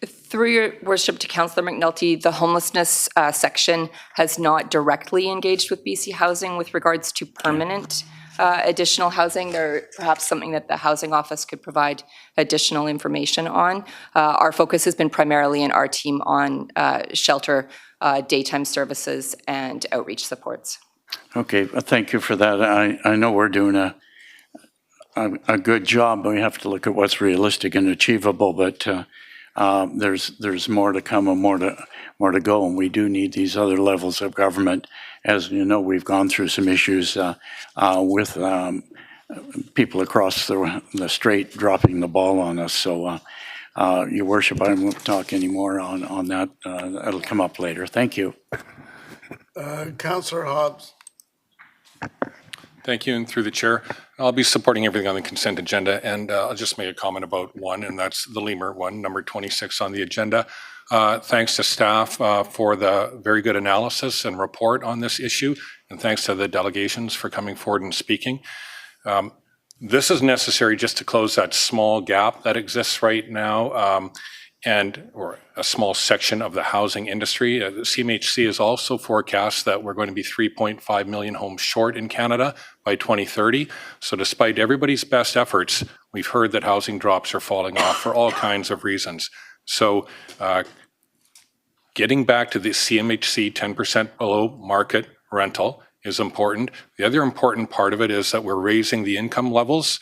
Through your worship to Councillor McNulty, the homelessness section has not directly engaged with BC Housing with regards to permanent additional housing. They're perhaps something that the Housing Office could provide additional information on. Our focus has been primarily in our team on shelter, daytime services, and outreach supports. Okay, thank you for that. I know we're doing a good job, but we have to look at what's realistic and achievable, but there's more to come and more to go, and we do need these other levels of government. As you know, we've gone through some issues with people across the strait dropping the ball on us. So, Your Worship, I won't talk anymore on that. It'll come up later. Thank you. Councillor Hobbs. Thank you, and through the chair, I'll be supporting everything on the consent agenda, and I'll just make a comment about one, and that's the lemur one, number 26 on the agenda. Thanks to staff for the very good analysis and report on this issue, and thanks to the delegations for coming forward and speaking. This is necessary just to close that small gap that exists right now, or a small section of the housing industry. The CMHC has also forecast that we're going to be 3.5 million homes short in Canada by 2030. So despite everybody's best efforts, we've heard that housing drops are falling off for all kinds of reasons. So getting back to the CMHC 10% below market rental is important. The other important part of it is that we're raising the income levels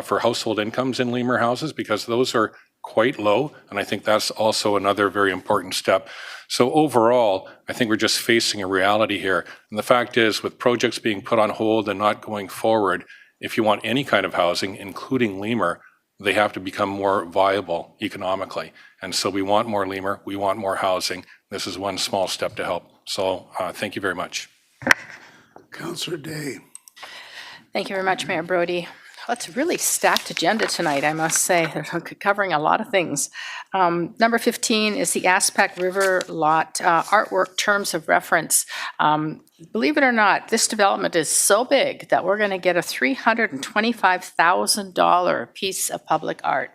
for household incomes in lemur houses, because those are quite low, and I think that's also another very important step. So overall, I think we're just facing a reality here. And the fact is, with projects being put on hold and not going forward, if you want any kind of housing, including lemur, they have to become more viable economically. And so we want more lemur, we want more housing. This is one small step to help. So thank you very much. Councillor Day. Thank you very much, Mayor Brody. Well, it's a really stacked agenda tonight, I must say. They're covering a lot of things. Number 15 is the Aspect River Lot artwork terms of reference. Believe it or not, this development is so big that we're going to get a $325,000 piece of public art.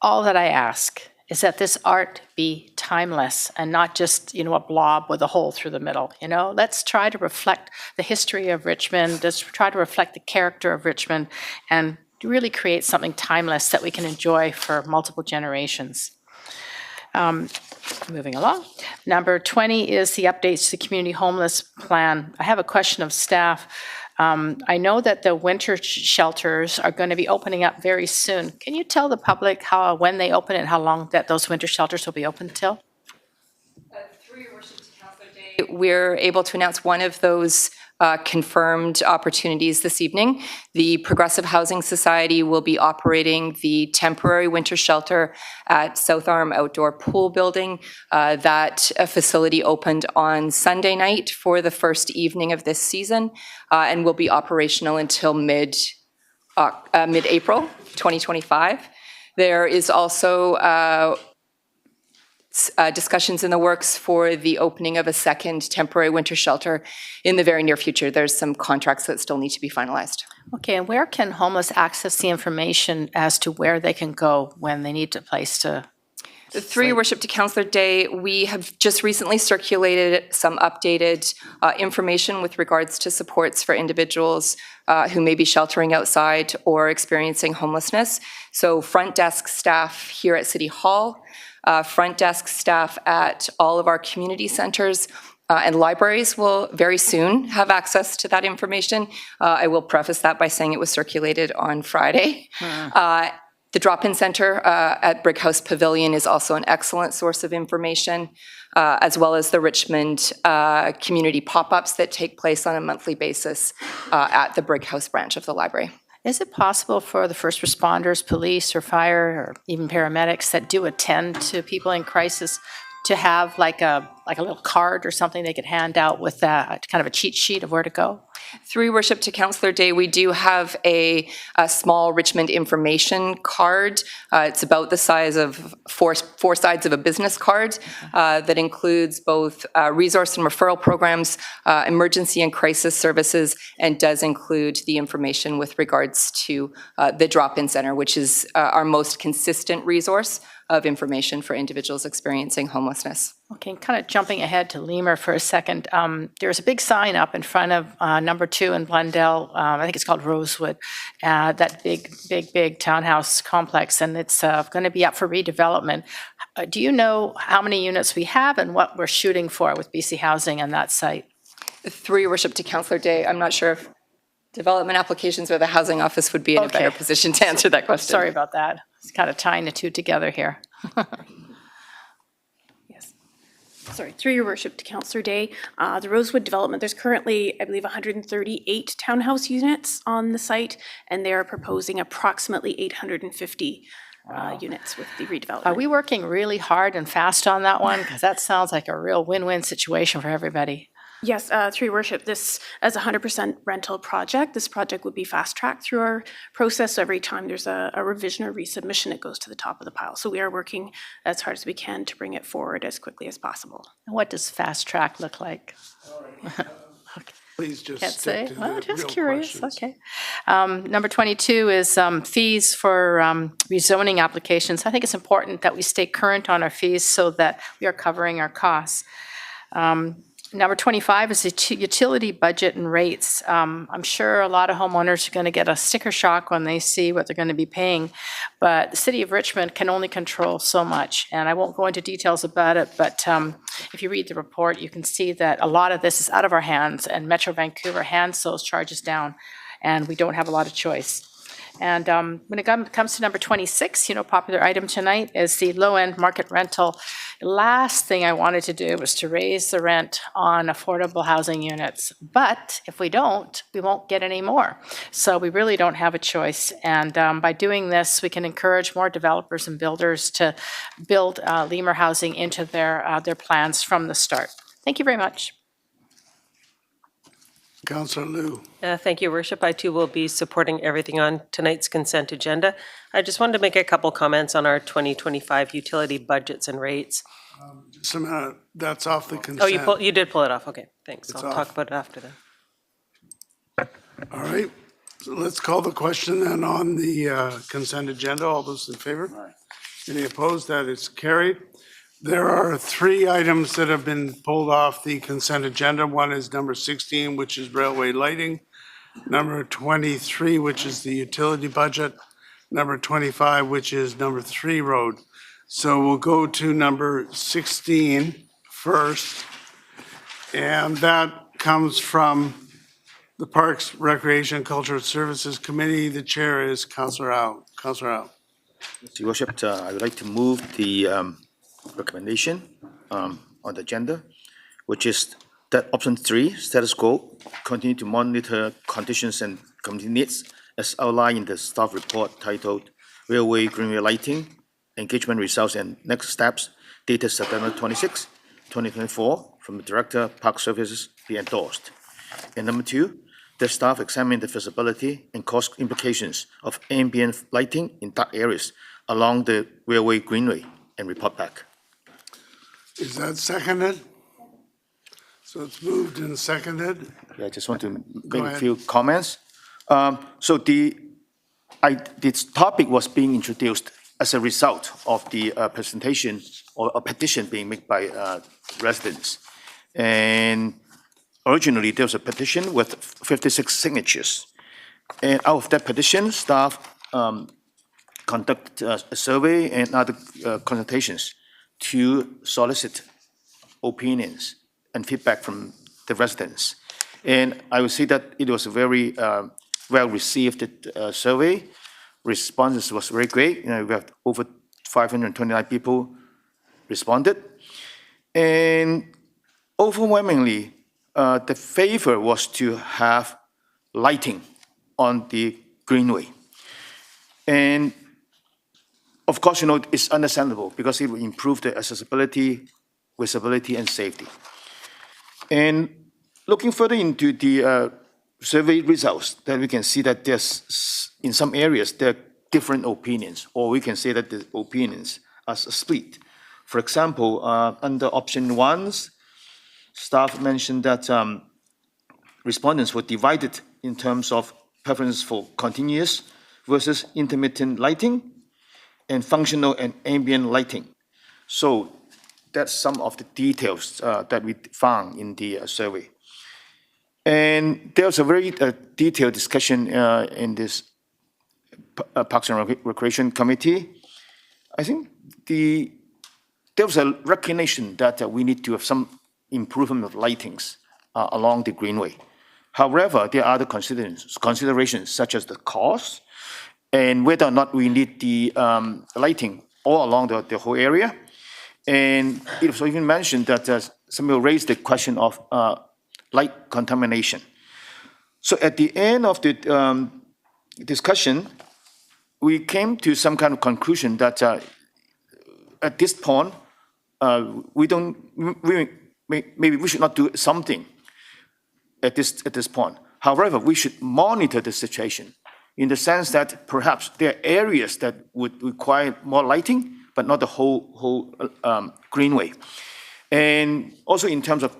All that I ask is that this art be timeless and not just, a blob with a hole through the middle. Let's try to reflect the history of Richmond. Let's try to reflect the character of Richmond and really create something timeless that we can enjoy for multiple generations. Moving along. Number 20 is the updates to the community homeless plan. I have a question of staff. I know that the winter shelters are going to be opening up very soon. Can you tell the public when they open and how long that those winter shelters will be open till? Through your worship to Councillor Day, we're able to announce one of those confirmed opportunities this evening. The Progressive Housing Society will be operating the temporary winter shelter at South Arm Outdoor Pool Building. That facility opened on Sunday night for the first evening of this season and will be operational until mid-April 2025. There is also discussions in the works for the opening of a second temporary winter shelter in the very near future. There's some contracts that still need to be finalized. Okay, and where can homeless access the information as to where they can go when they need a place to? Through your worship to Councillor Day, we have just recently circulated some updated information with regards to supports for individuals who may be sheltering outside or experiencing homelessness. So front desk staff here at City Hall, front desk staff at all of our community centers and libraries will very soon have access to that information. I will preface that by saying it was circulated on Friday. The drop-in center at Brick House Pavilion is also an excellent source of information, as well as the Richmond community pop-ups that take place on a monthly basis at the Brick House branch of the library. Is it possible for the first responders, police or fire, or even paramedics that do attend to people in crisis to have like a little card or something they could hand out with kind of a cheat sheet of where to go? Through your worship to Councillor Day, we do have a small Richmond information card. It's about the size of four sides of a business card that includes both resource and referral programs, emergency and crisis services, and does include the information with regards to the drop-in center, which is our most consistent resource of information for individuals experiencing homelessness. Okay, kind of jumping ahead to Lemur for a second. There's a big sign up in front of number 2 in Blundell. I think it's called Rosewood, that big townhouse complex, and it's going to be up for redevelopment. Do you know how many units we have and what we're shooting for with BC Housing on that site? Through your worship to Councillor Day, I'm not sure if development applications or the housing office would be in a better position to answer that question. Sorry about that. It's kind of tying the two together here. Sorry, through your worship to Councillor Day, the Rosewood development, there's currently, I believe, 138 townhouse units on the site, and they're proposing approximately 850 units with the redevelopment. Are we working really hard and fast on that one? Because that sounds like a real win-win situation for everybody. Yes, through your worship, this, as a 100% rental project, this project would be fast-tracked through our process. So every time there's a revision or resubmission, it goes to the top of the pile. So we are working as hard as we can to bring it forward as quickly as possible. What does fast track look like? Please just Can't say. stick to Well, the just real curious. questions. Okay. Number 22 is fees for rezoning applications. I think it's important that we stay current on our fees so that we are covering our costs. Number 25 is the utility budget and rates. I'm sure a lot of homeowners are going to get a sticker shock when they see what they're going to be paying, but the City of Richmond can only control so much, and I won't go into details about it, but if you read the report, you can see that a lot of this is out of our hands, and Metro Vancouver hands those charges down, and we don't have a lot of choice. And when it comes to number 26, popular item tonight is the low-end market rental. The last thing I wanted to do was to raise the rent on affordable housing units. But if we don't, we won't get any more. So we really don't have a choice. And by doing this, we can encourage more developers and builders to build lemur housing into their plans from the start. Thank you very much. Councillor Liu. Thank you, Worship. I too will be supporting everything on tonight's consent agenda. I just wanted to make a couple comments on our 2025 utility budgets and rates. Just a minute, that's off the consent. Oh, you did pull it off. Okay, thanks. It's I'll off. talk about it after then. All right, so let's call the question then on the consent agenda. All those in favor? Any opposed? That is carried. There are 3 items that have been pulled off the consent agenda. One is number 16, which is railway lighting. Number 23, which is the utility budget. Number 25, which is number 3 road. So we'll go to number 16 first. And that comes from the Parks, Recreation, Cultural Services Committee. The chair is Councillor Al. Councillor Al. Mr. Worship, I would like to move the recommendation on the agenda, which is that option 3, status quo, continue to monitor conditions and community needs as outlined in the staff report titled Railway Greenway Lighting, Engagement Results and Next Steps, dated September 26, 2024, from the Director, Park Services, be endorsed. And number 2, the staff examine the feasibility and cost implications of ambient lighting in dark areas along the Railway Greenway and report back. Is that seconded? So it's moved and seconded. Yeah, I just want to Go make a ahead. few comments. So this topic was being introduced as a result of the presentation or a petition being made by residents. And originally, there was a petition with 56 signatures. And out of that petition, staff conducted a survey and other consultations to solicit opinions and feedback from the residents. And I would say that it was a very well-received survey. Responses was very great. We have over 529 people responded. And overwhelmingly, the favor was to have lighting on the Greenway. And of course, it's understandable because it will improve the accessibility, visibility, and safety. And looking further into the survey results, then we can see that there's, in some areas, there are different opinions, or we can say that the opinions are split. For example, under option 1, staff mentioned that respondents were divided in terms of preference for continuous versus intermittent lighting, and functional and ambient lighting. So that's some of the details that we found in the survey. And there was a very detailed discussion in this Parks and Recreation Committee. I think there was a recognition that we need to have some improvement of lightings along the Greenway. However, there are other considerations such as the cost, and whether or not we need the lighting all along the whole area. And it was even mentioned that some people raised the question of light contamination. So at the end of the discussion, we came to some kind of conclusion that at this point, maybe we should not do something at this point. However, we should monitor the situation in the sense that perhaps there are areas that would require more lighting, but not the whole Greenway. And also in terms of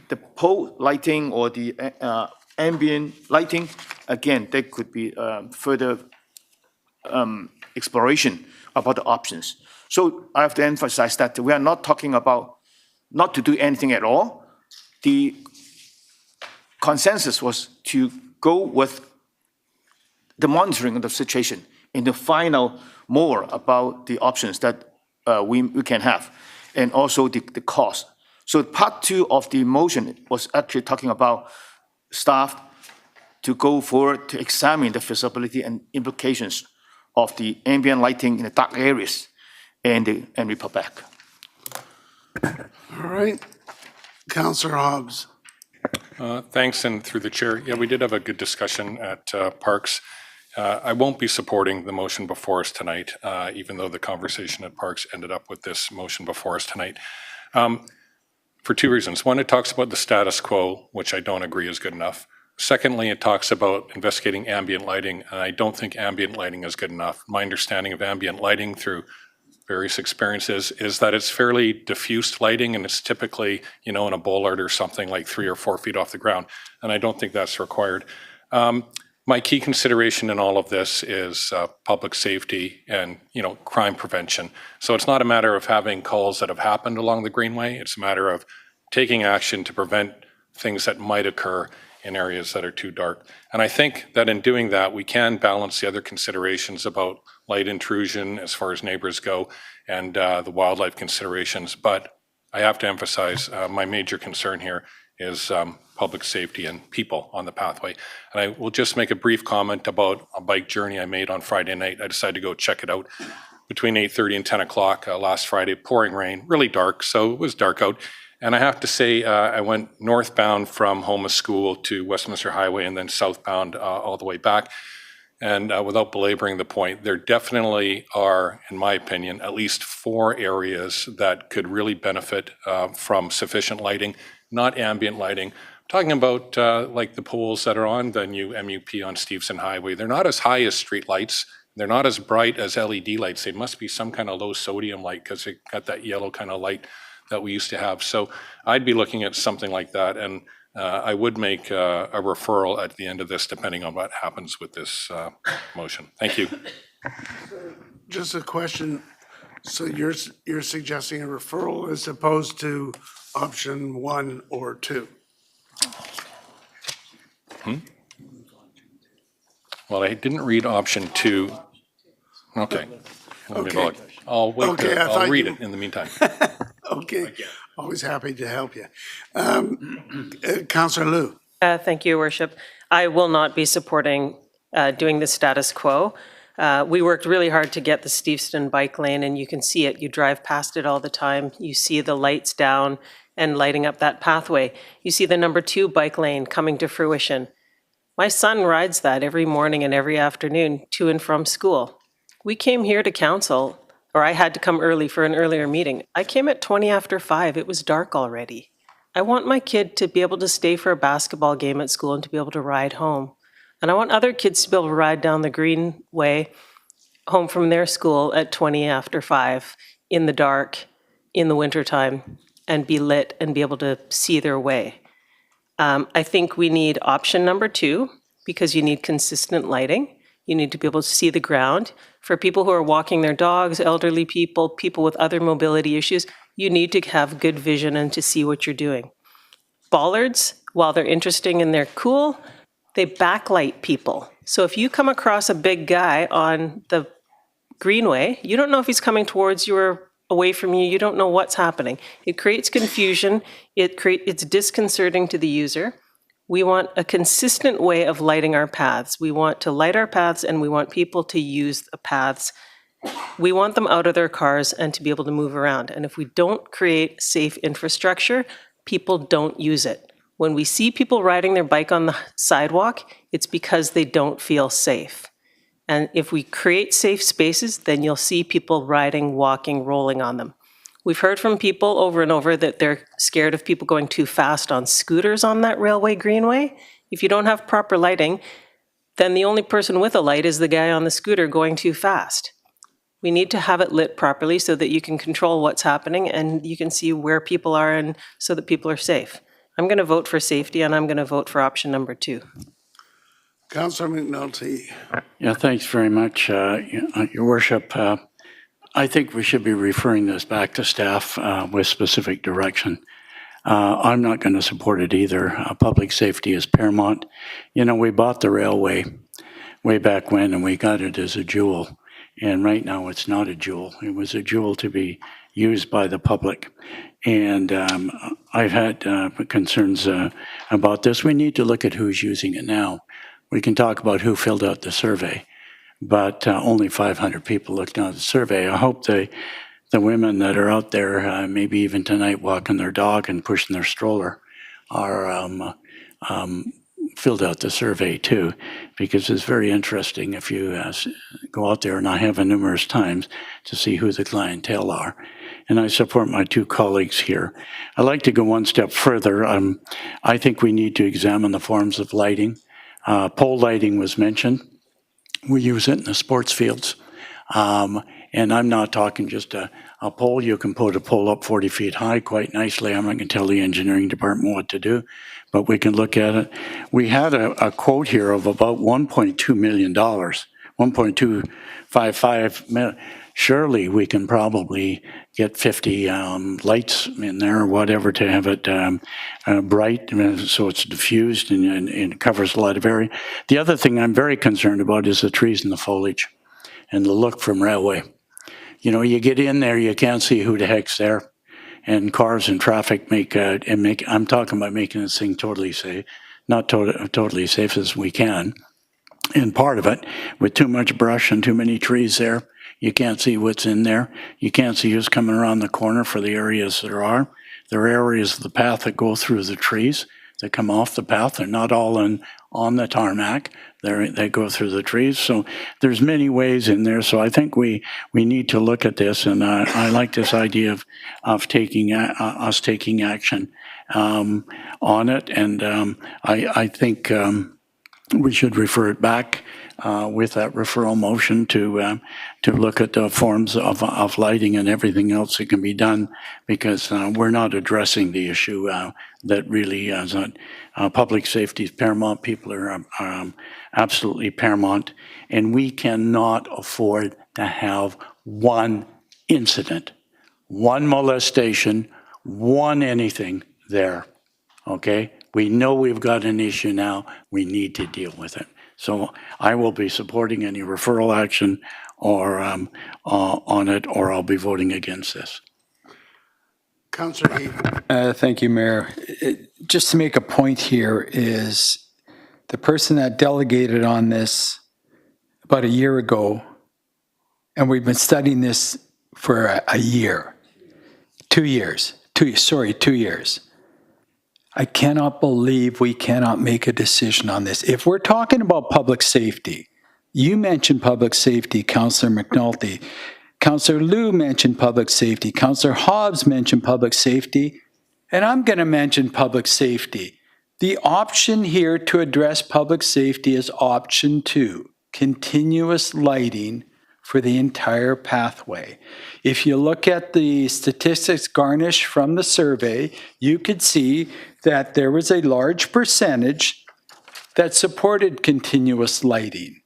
the pole lighting or the ambient lighting, again, there could be further exploration about the options. So I have to emphasize that we are not talking about not to do anything at all. The consensus was to go with the monitoring of the situation and to find out more about the options that we can have, and also the cost. So part 2 of the motion was actually talking about staff to go forward to examine the feasibility and implications of the ambient lighting in the dark areas and report back. All right. Councillor Hobbs. Thanks, and through the chair, yeah, we did have a good discussion at Parks. I won't be supporting the motion before us tonight, even though the conversation at Parks ended up with this motion before us tonight, for 2 reasons. One, it talks about the status quo, which I don't agree is good enough. Secondly, it talks about investigating ambient lighting, and I don't think ambient lighting is good enough. My understanding of ambient lighting through various experiences is that it's fairly diffused lighting, and it's typically, in a bollard or something like 3 or 4 feet off the ground, and I don't think that's required. My key consideration in all of this is public safety and, crime prevention. So it's not a matter of having calls that have happened along the Greenway. It's a matter of taking action to prevent things that might occur in areas that are too dark. And I think that in doing that, we can balance the other considerations about light intrusion as far as neighbors go and the wildlife considerations. But I have to emphasize my major concern here is public safety and people on the pathway. And I will just make a brief comment about a bike journey I made on Friday night. I decided to go check it out between 8:30 and 10 o'clock last Friday, pouring rain, really dark, so it was dark out. And I have to say, I went northbound from Houma School to Westminster Highway and then southbound all the way back. And without belaboring the point, there definitely are, in my opinion, at least 4 areas that could really benefit from sufficient lighting, not ambient lighting. I'm talking about like the poles that are on the new MUP on Stevenson Highway. They're not as high as street lights. They're not as bright as LED lights. They must be some kind of low sodium light because they got that yellow kind of light that we used to have. So I'd be looking at something like that, and I would make a referral at the end of this, depending on what happens with this motion. Thank you. Just a question. So you're suggesting a referral as opposed to option 1 or 2? Well, I didn't read option 2. Okay. Let me look. I'll wait. Okay, I'll read it in the meantime. Okay. Always happy to help you. Councillor Liu. Thank you, Your Worship. I will not be supporting doing the status quo. We worked really hard to get the Steveston bike lane, and you can see it. You drive past it all the time. You see the lights down and lighting up that pathway. You see the number 2 bike lane coming to fruition. My son rides that every morning and every afternoon to and from school. We came here to council, or I had to come early for an earlier meeting. I came at 20 after 5. It was dark already. I want my kid to be able to stay for a basketball game at school and to be able to ride home. And I want other kids to be able to ride down the Greenway home from their school at 20 after 5 in the dark, in the wintertime, and be lit and be able to see their way. I think we need option number 2 because you need consistent lighting. You need to be able to see the ground. For people who are walking their dogs, elderly people, people with other mobility issues, you need to have good vision and to see what you're doing. Bollards, while they're interesting and they're cool, they backlight people. So if you come across a big guy on the Greenway, you don't know if he's coming towards you or away from you. You don't know what's happening. It creates confusion. It's disconcerting to the user. We want a consistent way of lighting our paths. We want to light our paths, and we want people to use the paths. We want them out of their cars and to be able to move around. And if we don't create safe infrastructure, people don't use it. When we see people riding their bike on the sidewalk, it's because they don't feel safe. And if we create safe spaces, then you'll see people riding, walking, rolling on them. We've heard from people over and over that they're scared of people going too fast on scooters on that railway greenway. If you don't have proper lighting, then the only person with a light is the guy on the scooter going too fast. We need to have it lit properly so that you can control what's happening and you can see where people are and so that people are safe. I'm going to vote for safety and I'm going to vote for option number 2. Councillor McNulty. Yeah, thanks very much, Your Worship. I think we should be referring this back to staff with specific direction. I'm not going to support it either. Public safety is paramount. You know, we bought the railway way back when and we got it as a jewel. And right now it's not a jewel. It was a jewel to be used by the public. And I've had concerns about this. We need to look at who's using it now. We can talk about who filled out the survey, but only 500 people looked at the survey. I hope the women that are out there, maybe even tonight walking their dog and pushing their stroller, are filled out the survey too, because it's very interesting if you go out there, and I have numerous times, to see who the clientele are. And I support my 2 colleagues here. I'd like to go one step further. I think we need to examine the forms of lighting. Pole lighting was mentioned. We use it in the sports fields. And I'm not talking just a pole. You can put a pole up 40 feet high quite nicely. I'm not going to tell the engineering department what to do, but we can look at it. We had a quote here of about $1.2 million, 1.255 million. Surely we can probably get 50 lights in there or whatever to have it bright so it's diffused and it covers a lot of area. The other thing I'm very concerned about is the trees and the foliage and the look from railway. You know, you get in there, you can't see who the heck's there. And cars and traffic I'm talking about making this thing totally safe, not totally safe as we can. And part of it, with too much brush and too many trees there, you can't see what's in there. You can't see who's coming around the corner for the areas that are. There are areas of the path that go through the trees, that come off the path. They're not all on the tarmac. They go through the trees. So there's many ways in there. So I think we need to look at this. And I like this idea of taking us taking action on it. And I think we should refer it back with that referral motion to look at the forms of lighting and everything else that can be done, because we're not addressing the issue that really is public safety is paramount. People are absolutely paramount, and we cannot afford to have one incident, one molestation, one anything there, okay? We know we've got an issue now. We need to deal with it. So I will be supporting any referral action or on it, or I'll be voting against this. Councillor Heath. Thank you, Mayor. Just to make a point here is the person that delegated on this about a year ago, and we've been studying this for a year, 2 years, 2 years. I cannot believe we cannot make a decision on this. If we're talking about public safety, you mentioned public safety, Councillor McNulty. Councillor Liu mentioned public safety. Councillor Hobbs mentioned public safety. And I'm going to mention public safety. The option here to address public safety is option 2, continuous lighting for the entire pathway. If you look at the statistics garnished from the survey, you could see that there was a large percentage that supported continuous lighting.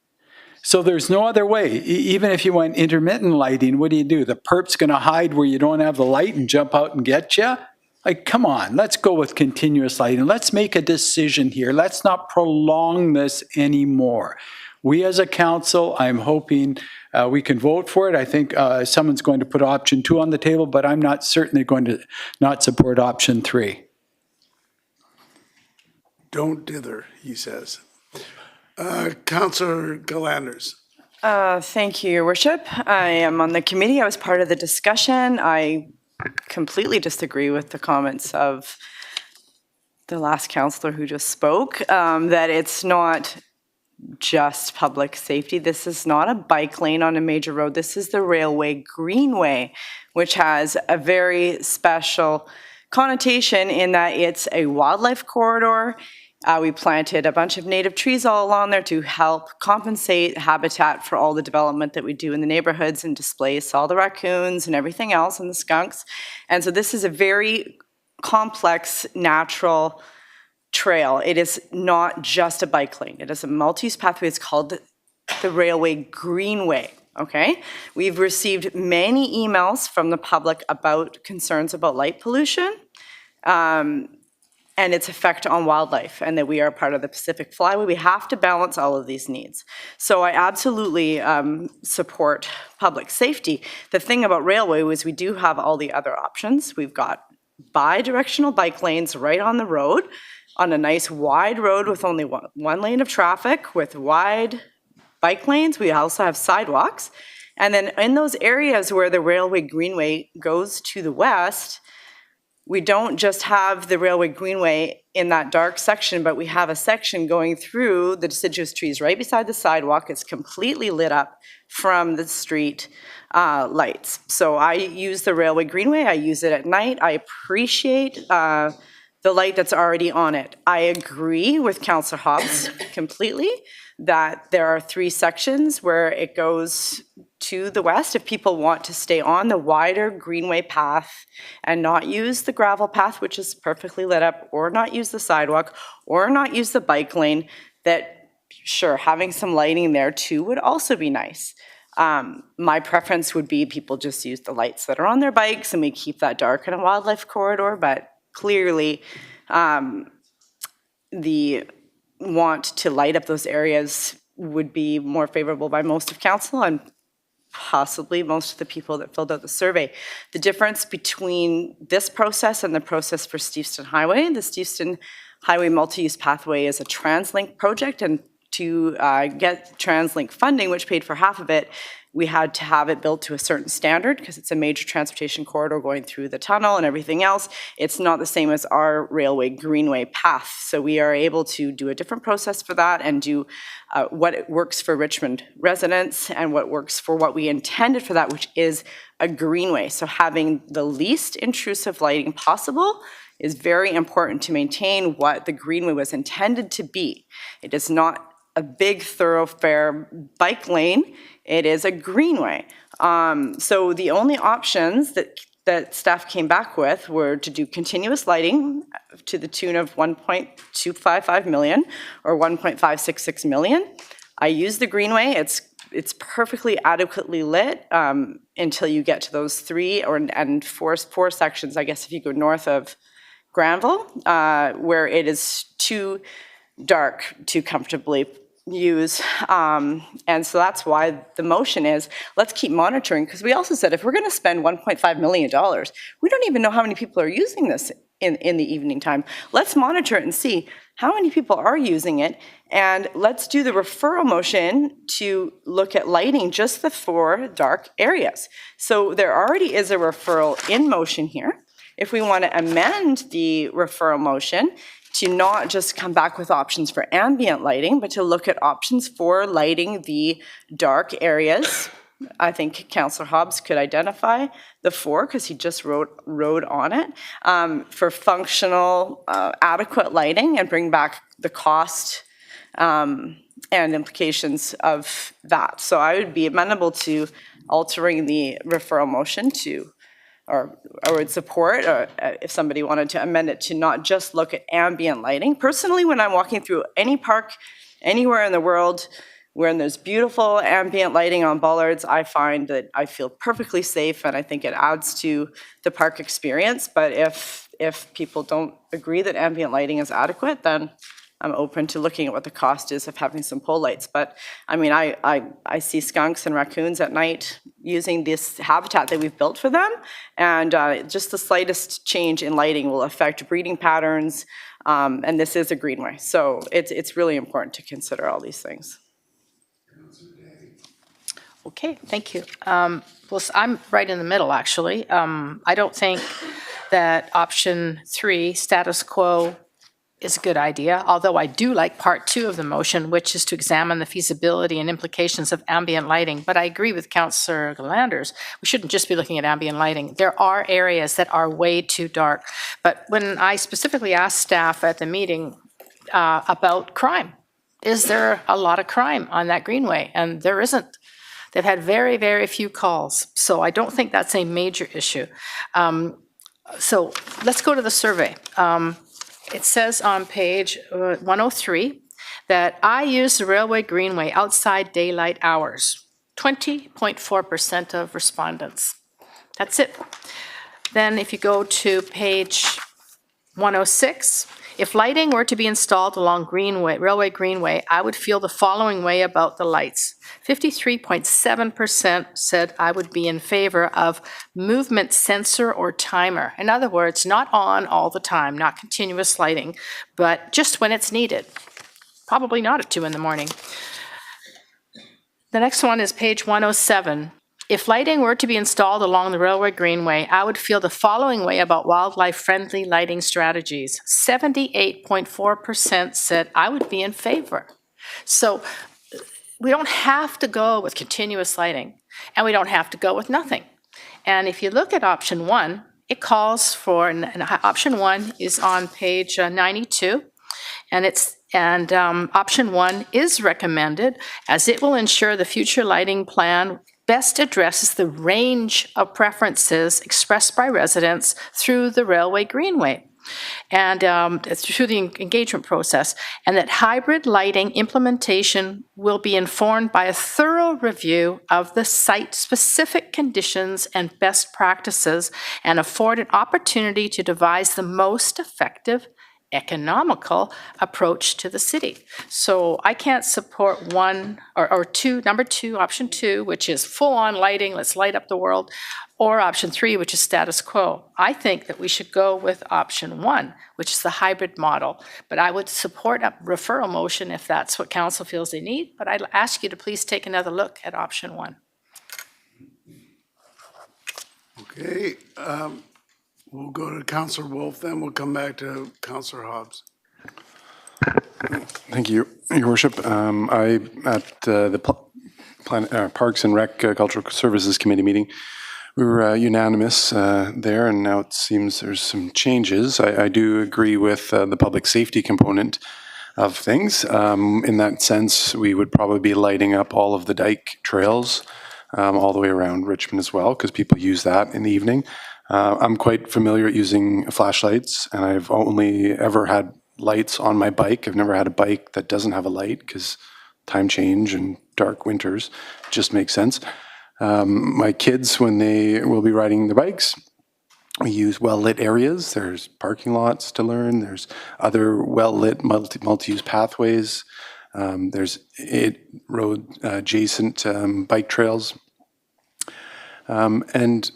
So there's no other way. Even if you went intermittent lighting, what do? The perp's going to hide where you don't have the light and jump out and get you? Like, come on, let's go with continuous lighting. Let's make a decision here. Let's not prolong this anymore. We as a council, I'm hoping we can vote for it. I think someone's going to put option 2 on the table, but I'm not certainly going to not support option 3. Don't dither, he says. Councillor Galanders. Thank you, Your Worship. I am on the committee. I was part of the discussion. I completely disagree with the comments of the last councillor who just spoke, that it's not just public safety. This is not a bike lane on a major road. This is the Railway Greenway, which has a very special connotation in that it's a wildlife corridor. We planted a bunch of native trees all along there to help compensate habitat for all the development that we do in the neighborhoods and displace all the raccoons and everything else and the skunks. And so this is a very complex natural trail. It is not just a bike lane. It is a multi-use pathway. It's called the Railway Greenway. Okay, we've received many emails from the public about concerns about light pollution and its effect on wildlife, and that we are part of the Pacific Flyway. We have to balance all of these needs. So I absolutely support public safety. The thing about railway is we do have all the other options. We've got bi-directional bike lanes right on the road, on a nice wide road with only one lane of traffic, with wide bike lanes. We also have sidewalks. And then in those areas where the Railway Greenway goes to the west, we don't just have the Railway Greenway in that dark section, but we have a section going through the deciduous trees right beside the sidewalk. It's completely lit up from the street lights. So I use the Railway Greenway. I use it at night. I appreciate the light that's already on it. I agree with Councillor Hobbs completely that there are 3 sections where it goes to the west. If people want to stay on the wider Greenway path and not use the gravel path, which is perfectly lit up, or not use the sidewalk, or not use the bike lane, that sure, having some lighting there too would also be nice. My preference would be people just use the lights that are on their bikes and we keep that dark in a wildlife corridor, but clearly the want to light up those areas would be more favorable by most of council and possibly most of the people that filled out the survey. The difference between this process and the process for Steveston Highway, the Steveston Highway Multi-Use Pathway is a TransLink project, and to get TransLink funding, which paid for half of it, we had to have it built to a certain standard because it's a major transportation corridor going through the tunnel and everything else. It's not the same as our Railway Greenway path. So we are able to do a different process for that and do what works for Richmond residents and what works for what we intended for that, which is a greenway. So having the least intrusive lighting possible is very important to maintain what the greenway was intended to be. It is not a big thoroughfare bike lane. It is a greenway. So the only options that staff came back with were to do continuous lighting to the tune of 1.255 million or 1.566 million. I use the greenway. It's perfectly adequately lit until you get to those 3 and 4 sections, I guess, if you go north of Granville, where it is too dark to comfortably use. And so that's why the motion is, let's keep monitoring, because we also said if we're going to spend $1.5 million, we don't even know how many people are using this in the evening time. Let's monitor it and see how many people are using it, and let's do the referral motion to look at lighting just the 4 dark areas. So there already is a referral in motion here. If we want to amend the referral motion to not just come back with options for ambient lighting, but to look at options for lighting the dark areas, I think Councillor Hobbs could identify the 4 because he just wrote on it, for functional, adequate lighting, and bring back the cost and implications of that. So I would be amenable to altering the referral motion to, or would support, or if somebody wanted to amend it to not just look at ambient lighting. Personally, when I'm walking through any park anywhere in the world where there's beautiful ambient lighting on bollards, I find that I feel perfectly safe, and I think it adds to the park experience. But if people don't agree that ambient lighting is adequate, then I'm open to looking at what the cost is of having some pole lights. But I mean, I see skunks and raccoons at night using this habitat that we've built for them, and just the slightest change in lighting will affect breeding patterns, and this is a greenway. So it's really important to consider all these things. Okay, thank you. Well, I'm right in the middle, actually. I don't think that option 3, status quo, is a good idea, although I do like part 2 of the motion, which is to examine the feasibility and implications of ambient lighting. But I agree with Councillor Landers. We shouldn't just be looking at ambient lighting. There are areas that are way too dark. But when I specifically asked staff at the meeting about crime, is there a lot of crime on that Greenway? And there isn't. They've had very, very few calls. So I don't think that's a major issue. So let's go to the survey. It says on page 103 that I use the Railway Greenway outside daylight hours. 20.4% of respondents. That's it. Then if you go to page 106, if lighting were to be installed along Railway Greenway, I would feel the following way about the lights. 53.7% said I would be in favor of movement sensor or timer. In other words, not on all the time, not continuous lighting, but just when it's needed. Probably not at 2 in the morning. The next one is page 107. If lighting were to be installed along the Railway Greenway, I would feel the following way about wildlife-friendly lighting strategies. 78.4% said I would be in favor. So we don't have to go with continuous lighting, and we don't have to go with nothing. And if you look at option 1, it calls for, and option 1 is on page 92, and option 1 is recommended as it will ensure the future lighting plan best addresses the range of preferences expressed by residents through the Railway Greenway and through the engagement process, and that hybrid lighting implementation will be informed by a thorough review of the site-specific conditions and best practices and afford an opportunity to devise the most effective economical approach to the city. So I can't support one or two, number 2, option 2, which is full-on lighting, let's light up the world, or option 3, which is status quo. I think that we should go with option 1, which is the hybrid model. But I would support a referral motion if that's what council feels they need. But I'd ask you to please take another look at option 1. Okay, we'll go to Councillor Wolf, then we'll come back to Councillor Hobbs. Thank you, Your Worship. I, at the Parks and Rec Cultural Services Committee meeting, we were unanimous there, and now it seems there's some changes. I do agree with the public safety component of things. In that sense, we would probably be lighting up all of the dike trails all the way around Richmond as well, because people use that in the evening. I'm quite familiar at using flashlights, and I've only ever had lights on my bike. I've never had a bike that doesn't have a light, because time change and dark winters just makes sense. My kids, when they will be riding their bikes, we use well-lit areas. There's parking lots to learn. There's other well-lit multi-use pathways. There's road adjacent bike trails. And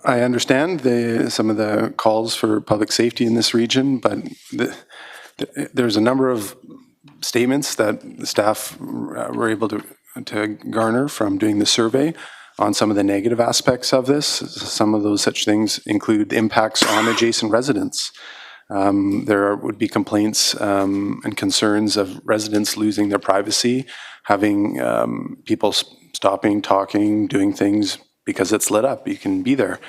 I understand some of the calls for public safety in this region, but there's a number of statements that the staff were able to garner from doing the survey on some of the negative aspects of this. Some of those such things include impacts on adjacent residents. There would be complaints and concerns of residents losing their privacy, having people stopping, talking, doing things because it's lit up. You can be there.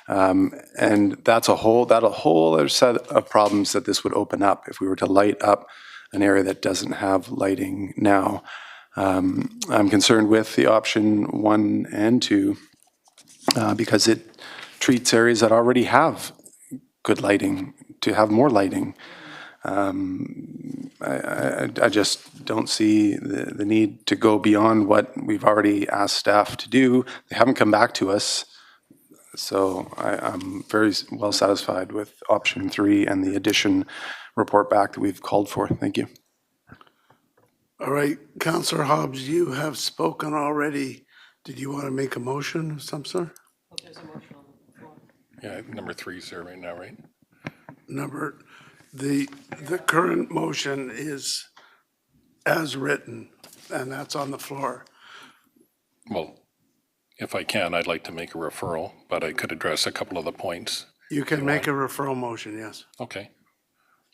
And that's a whole other set of problems that this would open up if we were to light up an area that doesn't have lighting now. I'm concerned with the option 1 and 2 because it treats areas that already have good lighting to have more lighting. I just don't see the need to go beyond what we've already asked staff to do. They haven't come back to us, so I'm very well satisfied with option 3 and the addition report back that we've called for. Thank you. All right, Councillor Hobbs, you have spoken already. Did you want to make a motion of some sort? Yeah, number 3 survey now, right? The current motion is as written, and that's on the floor. Well, if I can, I'd like to make a referral, but I could address a couple of the points. You can make a referral motion, yes. Okay.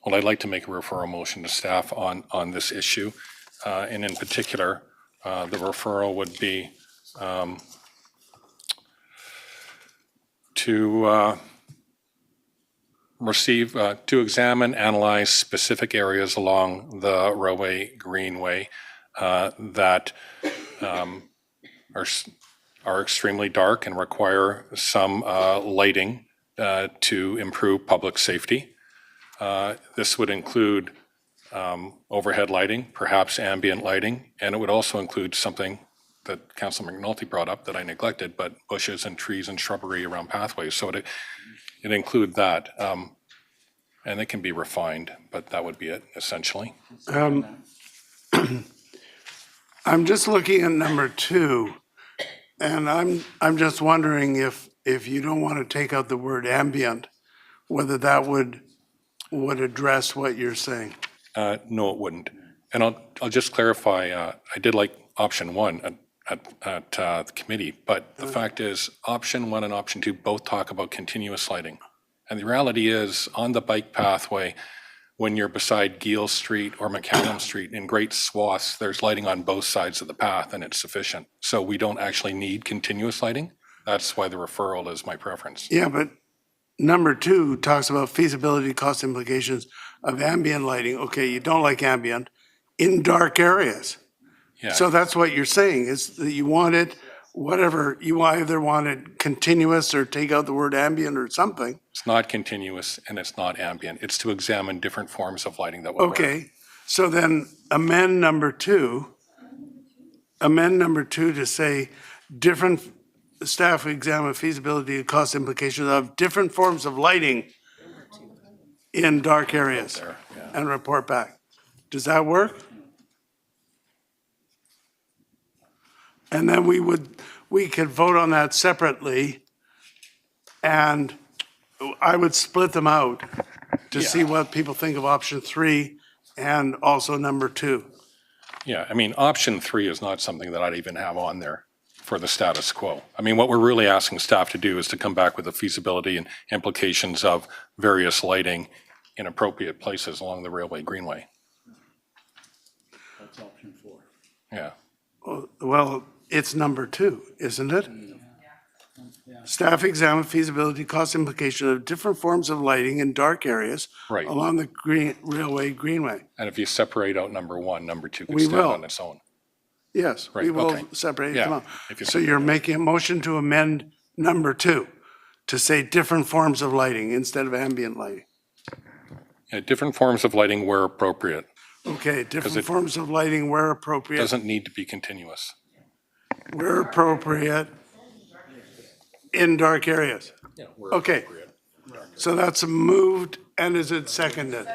Well, I'd like to make a referral motion to staff on this issue. And in particular, the referral would be to to examine, analyze specific areas along the railway Greenway that are extremely dark and require some lighting to improve public safety. This would include overhead lighting, perhaps ambient lighting, and it would also include something that Councillor McNulty brought up that I neglected, but bushes and trees and shrubbery around pathways. So it include that. And it can be refined, but that would be it, essentially. I'm just looking at number 2, and I'm just wondering if you don't want to take out the word ambient, whether that would address what you're saying. No, it wouldn't. And I'll just clarify, I did like option 1 at the committee, but the fact is, option 1 and option 2 both talk about continuous lighting. And the reality is, on the bike pathway, when you're beside Gill Street or McCallum Street, in great swaths, there's lighting on both sides of the path, and it's sufficient. So we don't actually need continuous lighting. That's why the referral is my preference. Yeah, but number 2 talks about feasibility cost implications of ambient lighting. Okay, you don't like ambient in dark areas. Yeah. So that's what you're saying, is that you want it, whatever, you either want it continuous or take out the word ambient or something. It's not continuous and it's not ambient. It's to examine different forms of lighting that will work. Okay, so then amend number 2 to say different staff examine feasibility and cost implications of different forms of lighting in dark areas and report back. Does that work? And then we could vote on that separately, and I would split them out to see what people think of option 3 and also number 2. Yeah, I mean, option 3 is not something that I'd even have on there for the status quo. I mean, what we're really asking staff to do is to come back with the feasibility and implications of various lighting in appropriate places along the railway Greenway. That's option 4. Yeah. Well, it's number 2, isn't it? Staff examine feasibility cost implication of different forms of lighting in dark areas Right. along the railway Greenway. And if you separate out number 1, number 2 could We stand will. on its own. Yes, we Right, will okay. separate Yeah, them out. if you So you're making a motion to amend number 2 to say different forms of lighting instead of ambient lighting. Yeah, different forms of lighting where appropriate. Okay, different it forms of lighting where appropriate. Doesn't need to be continuous. Where appropriate in dark areas. Okay, so that's moved, and is it seconded?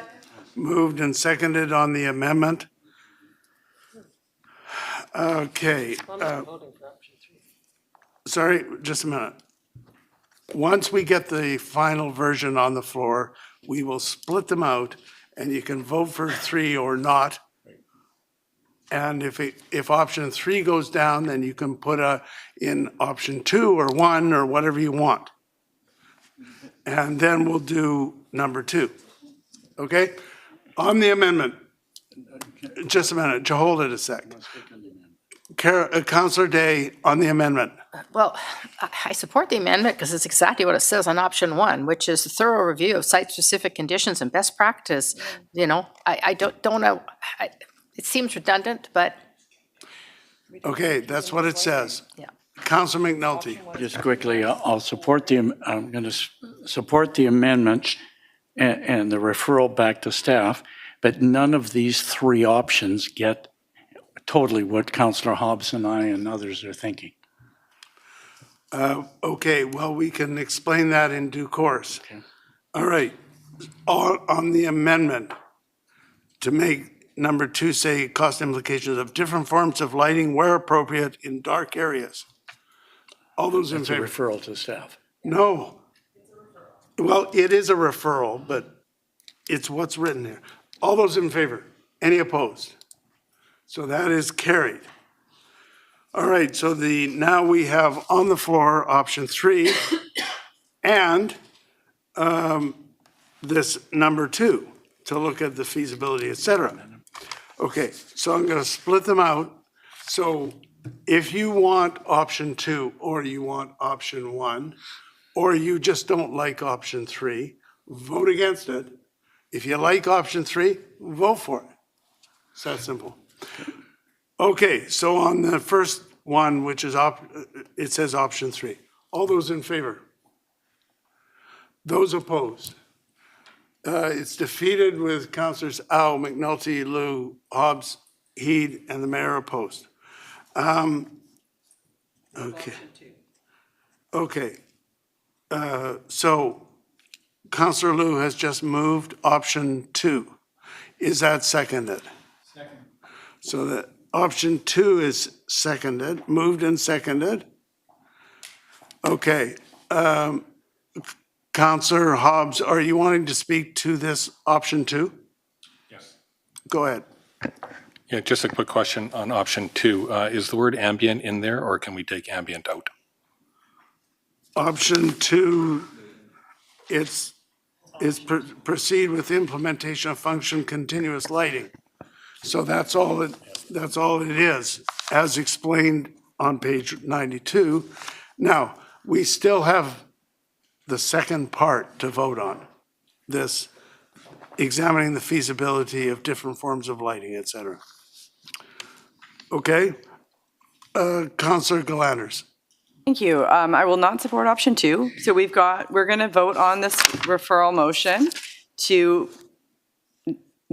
Moved and seconded on the amendment. Okay. Sorry, just a minute. Once we get the final version on the floor, we will split them out, and you can vote for 3 or not. And if option 3 goes down, then you can put in option 2 or 1 or whatever you want. And then we'll do number 2. Okay? On the amendment, just a minute, hold it a sec. Councillor Day, on the amendment. Well, I support the amendment because it's exactly what it says on option 1, which is a thorough review of site-specific conditions and best practice. You know, I don't know, it seems redundant, but. Okay, that's what it says. Yeah. Councillor McNulty. Just quickly, I'm going to support the amendments and the referral back to staff, but none of these 3 options get totally what Councillor Hobbs and I and others are thinking. Okay, well, we can explain that in due course. All right, on the amendment to make number 2 say cost implications of different forms of lighting where appropriate in dark areas. All those in It's a favor? referral to staff. No. Well, it is a referral, but it's what's written there. All those in favor? Any opposed? So that is carried. All right, so now we have on the floor option 3 and this number 2. to look at the feasibility, et cetera. Okay, so I'm going to split them out. So if you want option 2, or you want option 1, or you just don't like option 3, vote against it. If you like option 3, vote for it. It's that simple. Okay, so on the first one, which is it says option 3. All those in favor? Those opposed? It's defeated with Councillors Au, McNulty, Liu, Hobbs, Heed, and the mayor opposed. Okay. Okay. So Councillor Liu has just moved option 2. Is that seconded? Second. So that option 2 is seconded, moved and seconded. Okay. Councillor Hobbs, are you wanting to speak to this option 2? Yes. Go ahead. Yeah, just a quick question on option 2. Is the word ambient in there, or can we take ambient out? Option 2, it's proceed with implementation of function continuous lighting. So that's all it is, as explained on page 92. Now, we still have the second part to vote on, this examining the feasibility of different forms of lighting, et cetera. Okay? Councillor Galanders. Thank you. I will not support option 2. So we're going to vote on this referral motion to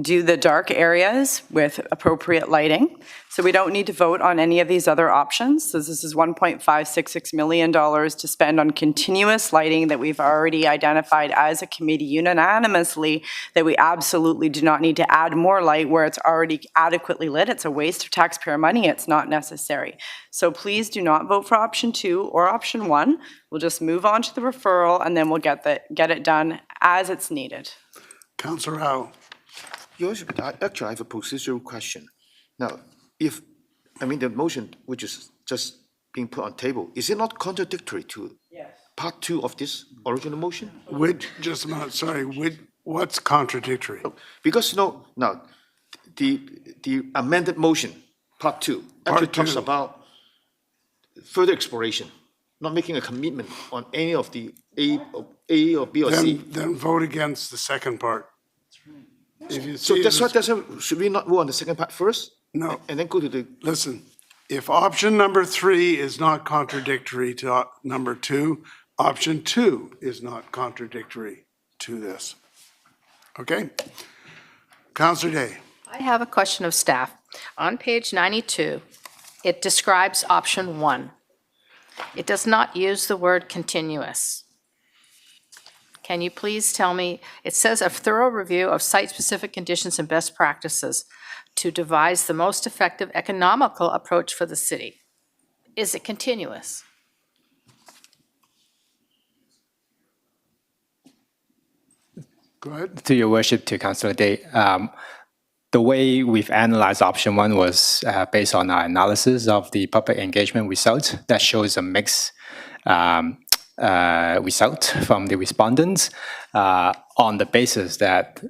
do the dark areas with appropriate lighting. So we don't need to vote on any of these other options. So this is $1.566 million to spend on continuous lighting that we've already identified as a committee unanimously that we absolutely do not need to add more light where it's already adequately lit. It's a waste of taxpayer money. It's not necessary. So please do not vote for option 2 or option 1. We'll just move on to the referral and then we'll get it done as it's needed. Councillor Howe. Your Worship, actually, I have a procedural question. Now, the motion which is just being put on table, is it not contradictory to part 2 of this original motion? Just a minute, sorry, what's contradictory? Because now, the amended motion, part 2, actually talks about further exploration, not making a commitment on any of the A or B or C. Then vote against the second part. So that's what, should we not vote on the second part first? No. And then go to the... Listen, if option number 3 is not contradictory to number 2, option 2 is not contradictory to this. Okay? Councillor Day. I have a question of staff. On page 92, it describes option 1. It does not use the word continuous. Can you please tell me, it says a thorough review of site-specific conditions and best practices to devise the most effective economical approach for the city. Is it continuous? Go ahead. To your worship, to Councillor Day, the way we've analyzed option 1 was based on our analysis of the public engagement result that shows a mixed result from the respondents on the basis that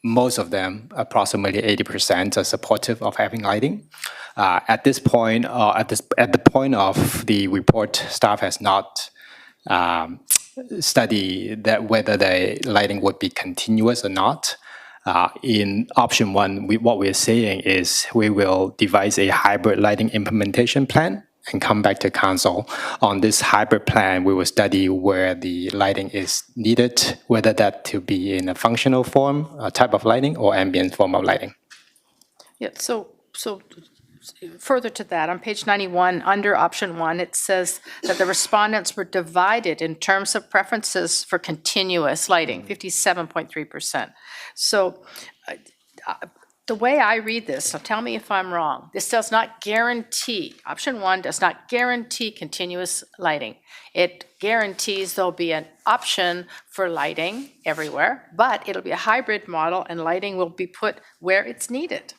most of them, approximately 80%, are supportive of having lighting. At this point, at the point of the report, staff has not studied that whether the lighting would be continuous or not. In option 1, what we're saying is we will devise a hybrid lighting implementation plan and come back to council. On this hybrid plan, we will study where the lighting is needed, whether that to be in a functional form, a type of lighting, or ambient form of lighting. Yeah, so further to that, on page 91, under option 1, it says that the respondents were divided in terms of preferences for continuous lighting, 57.3%. So the way I read this, so tell me if I'm wrong, this does not guarantee, option 1 does not guarantee continuous lighting. It guarantees there'll be an option for lighting everywhere, but it'll be a hybrid model and lighting will be put where it's needed.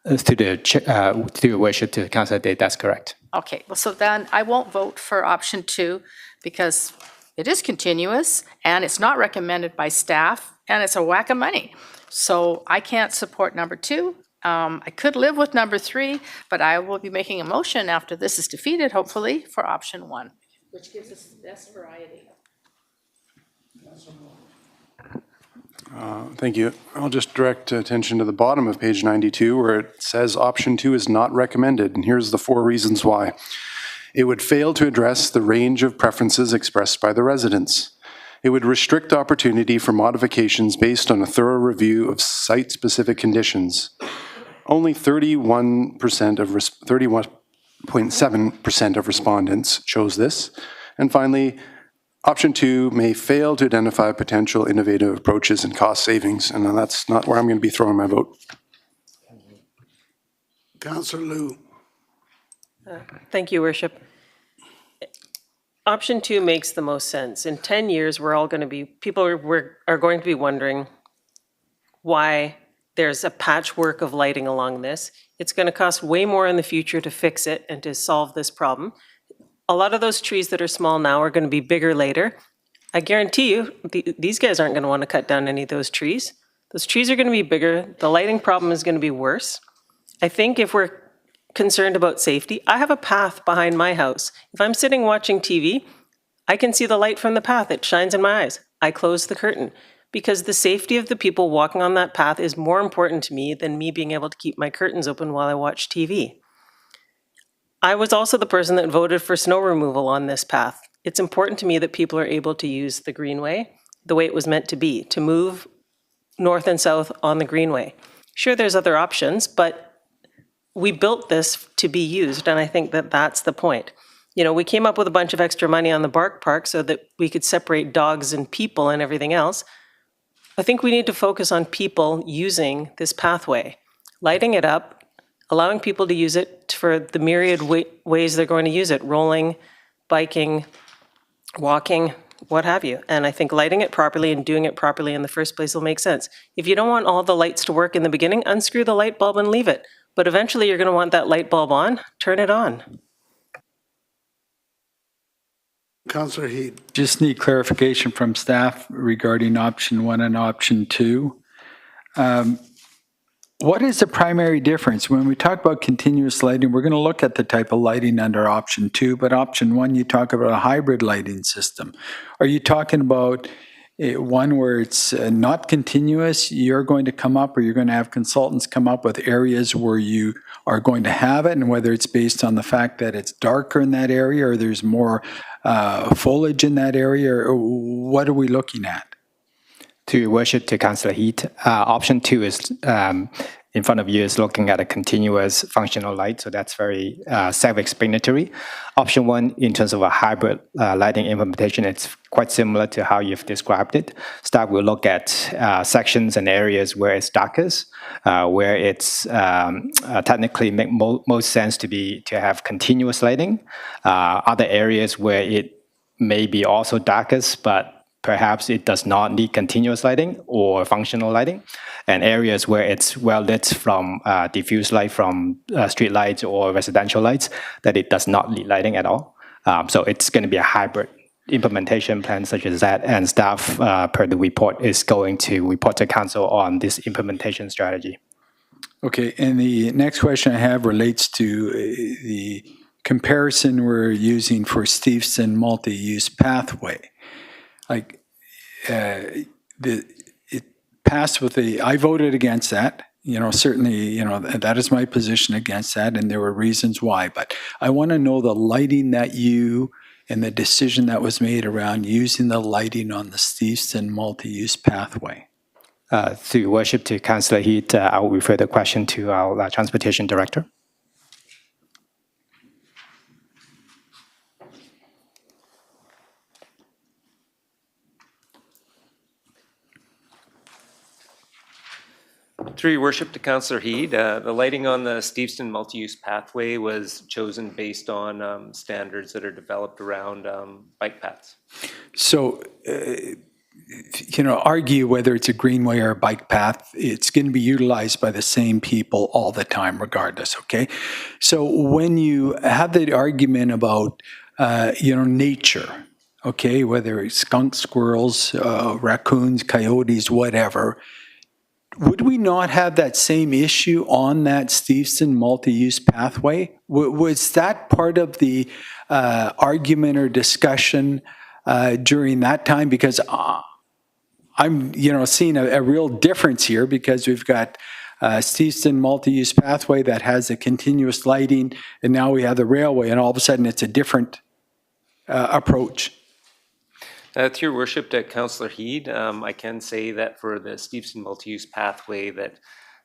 To your worship, to Councillor Day, that's correct. Okay, well, so then I won't vote for option 2 because it is continuous, and it's not recommended by staff, and it's a whack of money. So I can't support number 2. I could live with number 3, but I will be making a motion after this is defeated, hopefully, for option 1, which gives us the best variety. Thank you. I'll just direct attention to the bottom of page 92 where it says option 2 is not recommended, and here's the 4 reasons why. It would fail to address the range of preferences expressed by the residents. It would restrict opportunity for modifications based on a thorough review of site-specific conditions. Only 31.7% of respondents chose this. And finally, option 2 may fail to identify potential innovative approaches and cost savings, and that's not where I'm going to be throwing my vote. Councillor Liu. Thank you, Worship. Option 2 makes the most sense. In 10 years, people are going to be wondering why there's a patchwork of lighting along this. It's going to cost way more in the future to fix it and to solve this problem. A lot of those trees that are small now are going to be bigger later. I guarantee you, these guys aren't going to want to cut down any of those trees. Those trees are going to be bigger. The lighting problem is going to be worse. I think if we're concerned about safety, I have a path behind my house. If I'm sitting watching TV, I can see the light from the path. It shines in my eyes. I close the curtain because the safety of the people walking on that path is more important to me than me being able to keep my curtains open while I watch TV. I was also the person that voted for snow removal on this path. It's important to me that people are able to use the Greenway the way it was meant to be, to move north and south on the Greenway. Sure, there's other options, but we built this to be used, and I think that that's the point. You know, we came up with a bunch of extra money on the Bark Park so that we could separate dogs and people and everything else. I think we need to focus on people using this pathway, lighting it up, allowing people to use it for the myriad ways they're going to use it, rolling, biking, walking, what have you. And I think lighting it properly and doing it properly in the first place will make sense. If you don't want all the lights to work in the beginning, unscrew the light bulb and leave it. But eventually you're going to want that light bulb on, turn it on. Councillor Heed. Just need clarification from staff regarding option 1 and option 2. What is the primary difference? When we talk about continuous lighting, we're going to look at the type of lighting under option 2, but option 1, you talk about a hybrid lighting system. Are you talking about one where it's not continuous, you're going to come up, or you're going to have consultants come up with areas where you are going to have it, and whether it's based on the fact that it's darker in that area or there's more foliage in that area, or what are we looking at? To your worship, to Councillor Heat, option 2 is in front of you is looking at a continuous functional light, so that's very self-explanatory. Option 1, in terms of a hybrid lighting implementation, it's quite similar to how you've described it. Staff will look at sections and areas where it's darkest, where it's technically make most sense to have continuous lighting. Other areas where it may be also darkest, but perhaps it does not need continuous lighting or functional lighting, and areas where it's well lit from diffuse light from street lights or residential lights, that it does not need lighting at all. So it's going to be a hybrid implementation plan such as that, and staff, per the report, is going to report to council on this implementation strategy. Okay, and the next question I have relates to the comparison we're using for Steveston multi-use pathway. Like, it passed with I voted against that. You know, certainly, you know, that is my position against that, and there were reasons why. But I want to know the lighting that and the decision that was made around using the lighting on the Steveston multi-use pathway. Through worship to Councillor Heat, I will refer the question to our Transportation Director. Through your worship to Councillor Heed, the lighting on the Steveston multi-use pathway was chosen based on standards that are developed around bike paths. So, you know, argue whether it's a greenway or a bike path, it's going to be utilized by the same people all the time regardless, okay? So when you have the argument about, you know, nature, okay, whether it's skunks, squirrels, raccoons, coyotes, whatever, would we not have that same issue on that Steveston multi-use pathway? Was that part of the argument or discussion during that time? Because I'm, seeing a real difference here because we've got Steveston multi-use pathway that has a continuous lighting, and now we have the railway, and all of a sudden it's a different approach. Through your worship to Councillor Heed, I can say that for the Steveston multi-use pathway that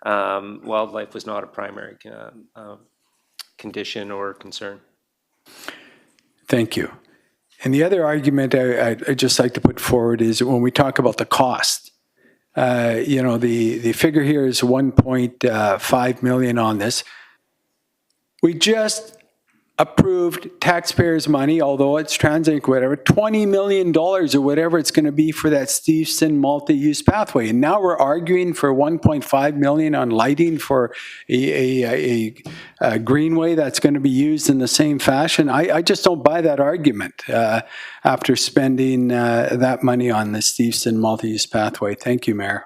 wildlife was not a primary condition or concern. Thank you. And the other argument I'd just like to put forward is when we talk about the cost, the figure here is 1.5 million on this. We just approved taxpayers' money, although it's TransLink, whatever, $20 million or whatever it's going to be for that Steveston multi-use pathway. And now we're arguing for $1.5 million on lighting for a Greenway that's going to be used in the same fashion. I just don't buy that argument after spending that money on the Steveston multi-use pathway. Thank you, Mayor.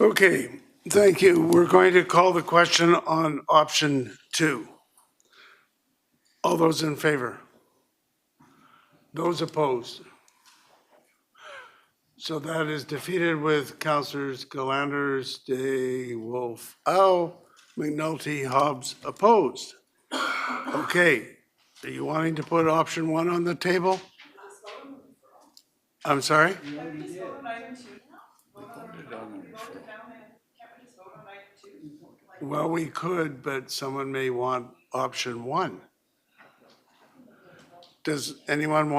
Okay, thank you. We're going to call the question on option 2. All those in favor? Those opposed? So that is defeated with Councillors Galanders, Day, Wolf, McNulty, Hobbs opposed. Okay, are you wanting to put option 1 on the table? I'm sorry? Well, we could, but someone may want option 1. Does anyone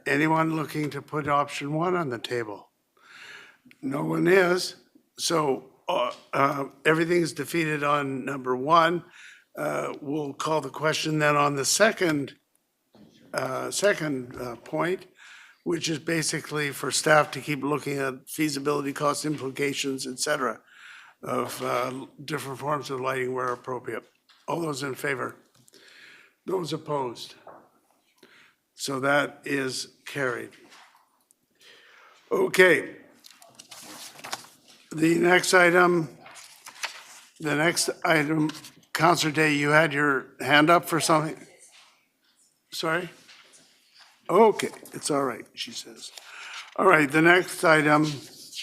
looking to put option 1 on the table? No one is. So everything's defeated on number 1. We'll call the question then on the second point, which is basically for staff to keep looking at feasibility, cost implications, et cetera, of different forms of lighting where appropriate. All those in favor? Those opposed? So that is carried. Okay. The next item, Councillor Day, you had your hand up for something? Sorry? Okay, it's all right, she says. All right, the next item,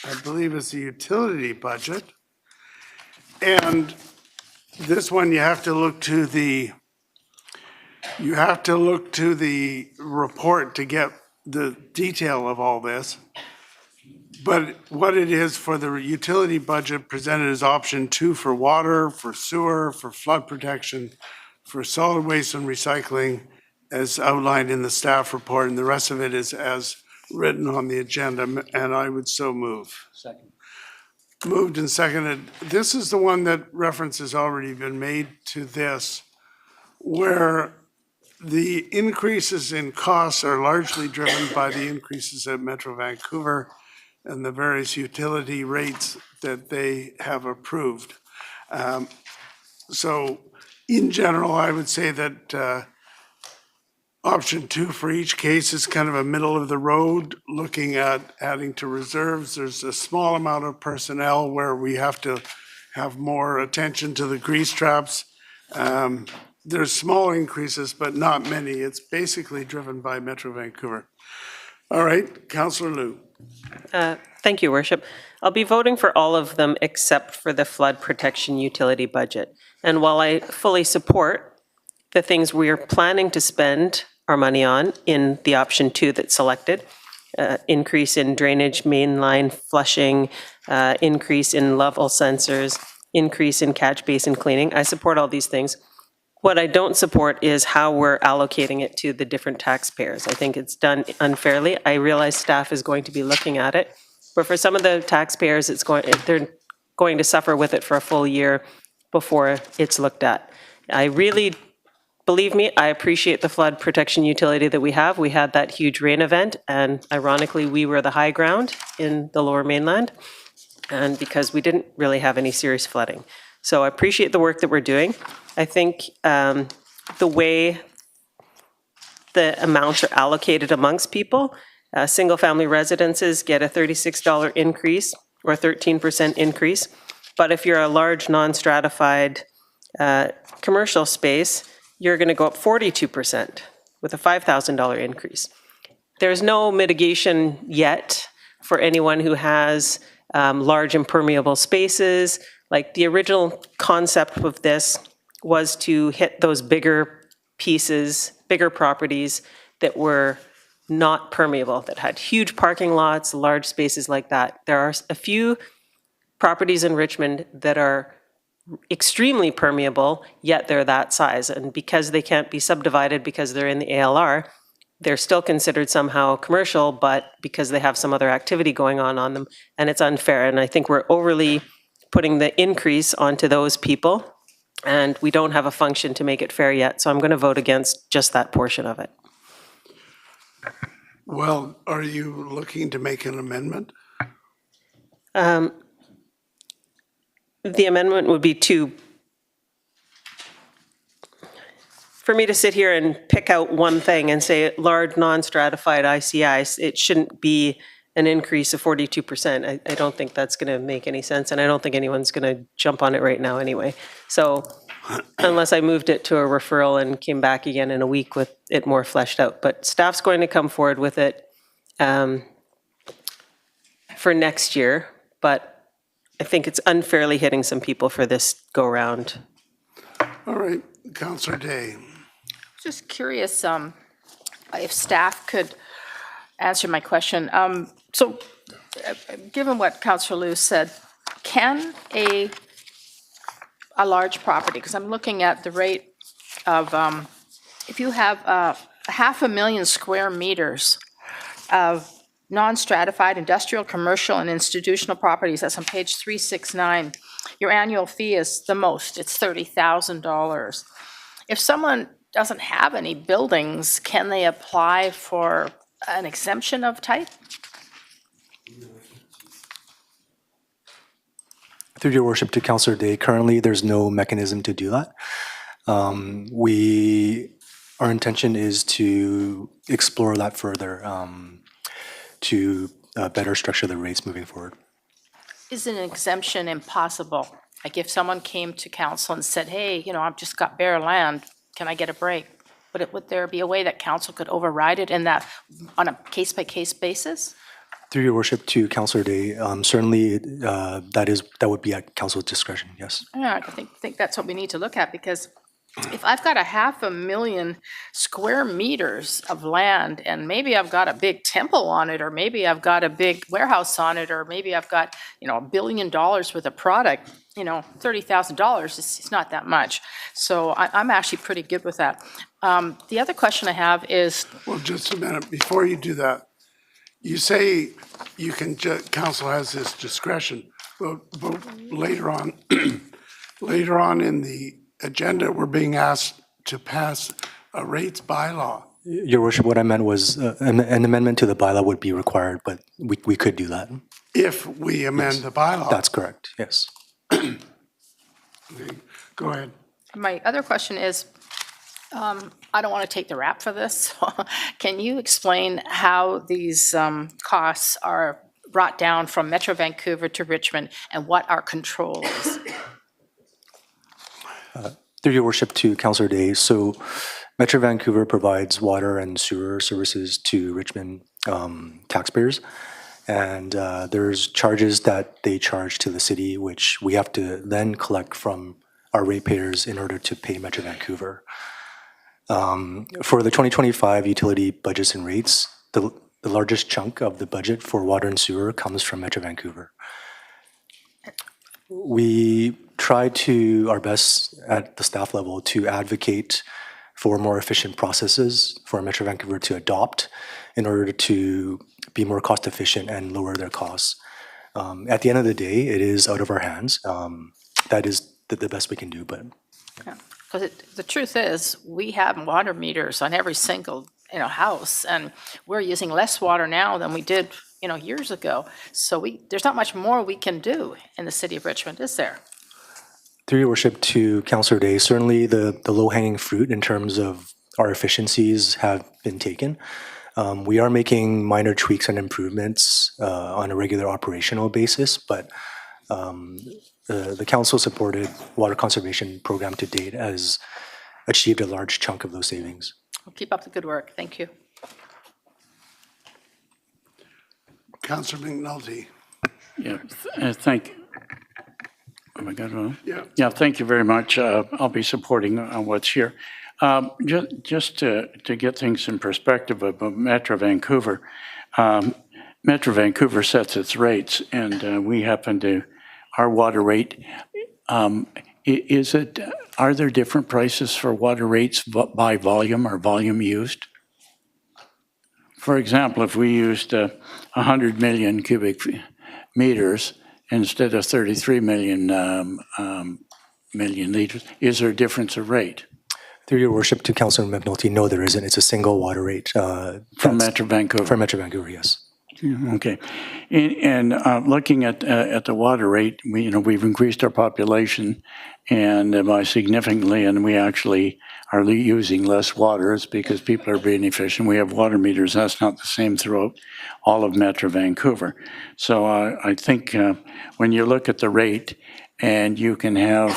I believe, is the utility budget. And this one, you have to look to the report to get the detail of all this. But what it is for the utility budget presented as option 2 for water, for sewer, for flood protection, for solid waste and recycling, as outlined in the staff report, and the rest of it is as written on the agenda, and I would so move. Second. Moved and seconded. This is the one that reference has already been made to this, where the increases in costs are largely driven by the increases at Metro Vancouver and the various utility rates that they have approved. So in general, I would say that option 2 for each case is kind of a middle of the road, looking at adding to reserves. There's a small amount of personnel where we have to have more attention to the grease traps. There's small increases, but not many. It's basically driven by Metro Vancouver. All right, Councillor Liu. Thank you, Worship. I'll be voting for all of them except for the flood protection utility budget. And while I fully support the things we are planning to spend our money on in the option 2 that's selected, increase in drainage mainline flushing, increase in level sensors, increase in catch basin cleaning, I support all these things. What I don't support is how we're allocating it to the different taxpayers. I think it's done unfairly. I realize staff is going to be looking at it, but for some of the taxpayers, they're going to suffer with it for a full year before it's looked at. Believe me, I appreciate the flood protection utility that we have. We had that huge rain event, and ironically, we were the high ground in the Lower Mainland, and because we didn't really have any serious flooding. So I appreciate the work that we're doing. I think the way the amounts are allocated amongst people. Single-family residences get a $36 increase or 13% increase. But if you're a large non-stratified commercial space, you're going to go up 42% with a $5,000 increase. There's no mitigation yet for anyone who has large impermeable spaces. Like the original concept of this was to hit those bigger pieces, bigger properties that were not permeable, that had huge parking lots, large spaces like that. There are a few properties in Richmond that are extremely permeable, yet they're that size. And because they can't be subdivided because they're in the ALR, they're still considered somehow commercial, but because they have some other activity going on them, and it's unfair. And I think we're overly putting the increase onto those people, and we don't have a function to make it fair yet. So I'm going to vote against just that portion of it. Well, are you looking to make an amendment? The amendment would be for me to sit here and pick out one thing and say large non-stratified ICIs, it shouldn't be an increase of 42%. I don't think that's going to make any sense, and I don't think anyone's going to jump on it right now anyway. So unless I moved it to a referral and came back again in a week with it more fleshed out. But staff's going to come forward with it for next year, but I think it's unfairly hitting some people for this go-round. All right, Councillor Day. Just curious if staff could answer my question. Given what Councillor Liu said, can a large property, because I'm looking at the rate of, if you have 500,000 square meters of non-stratified industrial, commercial, and institutional properties, that's on page 369, your annual fee is the most, it's $30,000. If someone doesn't have any buildings, can they apply for an exemption of type? Through your worship to Councillor Day, currently there's no mechanism to do that. Our intention is to explore that further to better structure the rates moving forward. Is an exemption impossible? Like if someone came to council and said, hey, I've just got bare land, can I get a break? Would there be a way that council could override it in that on a case-by-case basis? Through your worship to Councillor Day, certainly that would be at council's discretion, yes. Yeah, I think that's what we need to look at, because if I've got 500,000 square meters of land and maybe I've got a big temple on it, or maybe I've got a big warehouse on it, or maybe I've got, $1 billion worth of product, $30,000 is not that much. So I'm actually pretty good with that. The other question I have is... Well, just a minute. Before you do that, you say you can, council has this discretion, but later on, later on in the agenda, we're being asked to pass a rates bylaw. Your worship, what I meant was an amendment to the bylaw would be required, but we could do that. If we amend the bylaw. That's correct, yes. Go ahead. My other question is, I don't want to take the rap for this. Can you explain how these costs are brought down from Metro Vancouver to Richmond and what our control is? Through your worship to Councillor Day, so Metro Vancouver provides water and sewer services to Richmond taxpayers, and there's charges that they charge to the city, which we have to then collect from our ratepayers in order to pay Metro Vancouver. For the 2025 utility budgets and rates, the largest chunk of the budget for water and sewer comes from Metro Vancouver. We try to our best at the staff level to advocate for more efficient processes for Metro Vancouver to adopt in order to be more cost efficient and lower their costs. At the end of the day, it is out of our hands. That is the best we can do, but. Because the truth is, we have water meters on every single house, and we're using less water now than we did years ago. So there's not much more we can do in the city of Richmond, is there? Through your worship to Councillor Day, certainly the low-hanging fruit in terms of our efficiencies have been taken. We are making minor tweaks and improvements on a regular operational basis, but the council-supported water conservation program to date has achieved a large chunk of those savings. Well, keep up the good work. Thank you. Councillor McNulty. Yeah, thank. Oh my God, well, Yeah. yeah, thank you very much. I'll be supporting what's here. Just to get things in perspective about Metro Vancouver, Metro Vancouver sets its rates, and we happen to, our water rate, are there different prices for water rates by volume or volume used? For example, if we used 100 million cubic meters instead of 33 million liters, is there a difference of rate? Through your worship to Councillor McNulty, no, there isn't. It's a single water rate. For Metro Vancouver? For Metro Vancouver, yes. Okay. And looking at the water rate, we've increased our population and by significantly, and we actually are using less water. It's because people are being efficient. We have water meters. That's not the same throughout all of Metro Vancouver. So I think when you look at the rate and you can have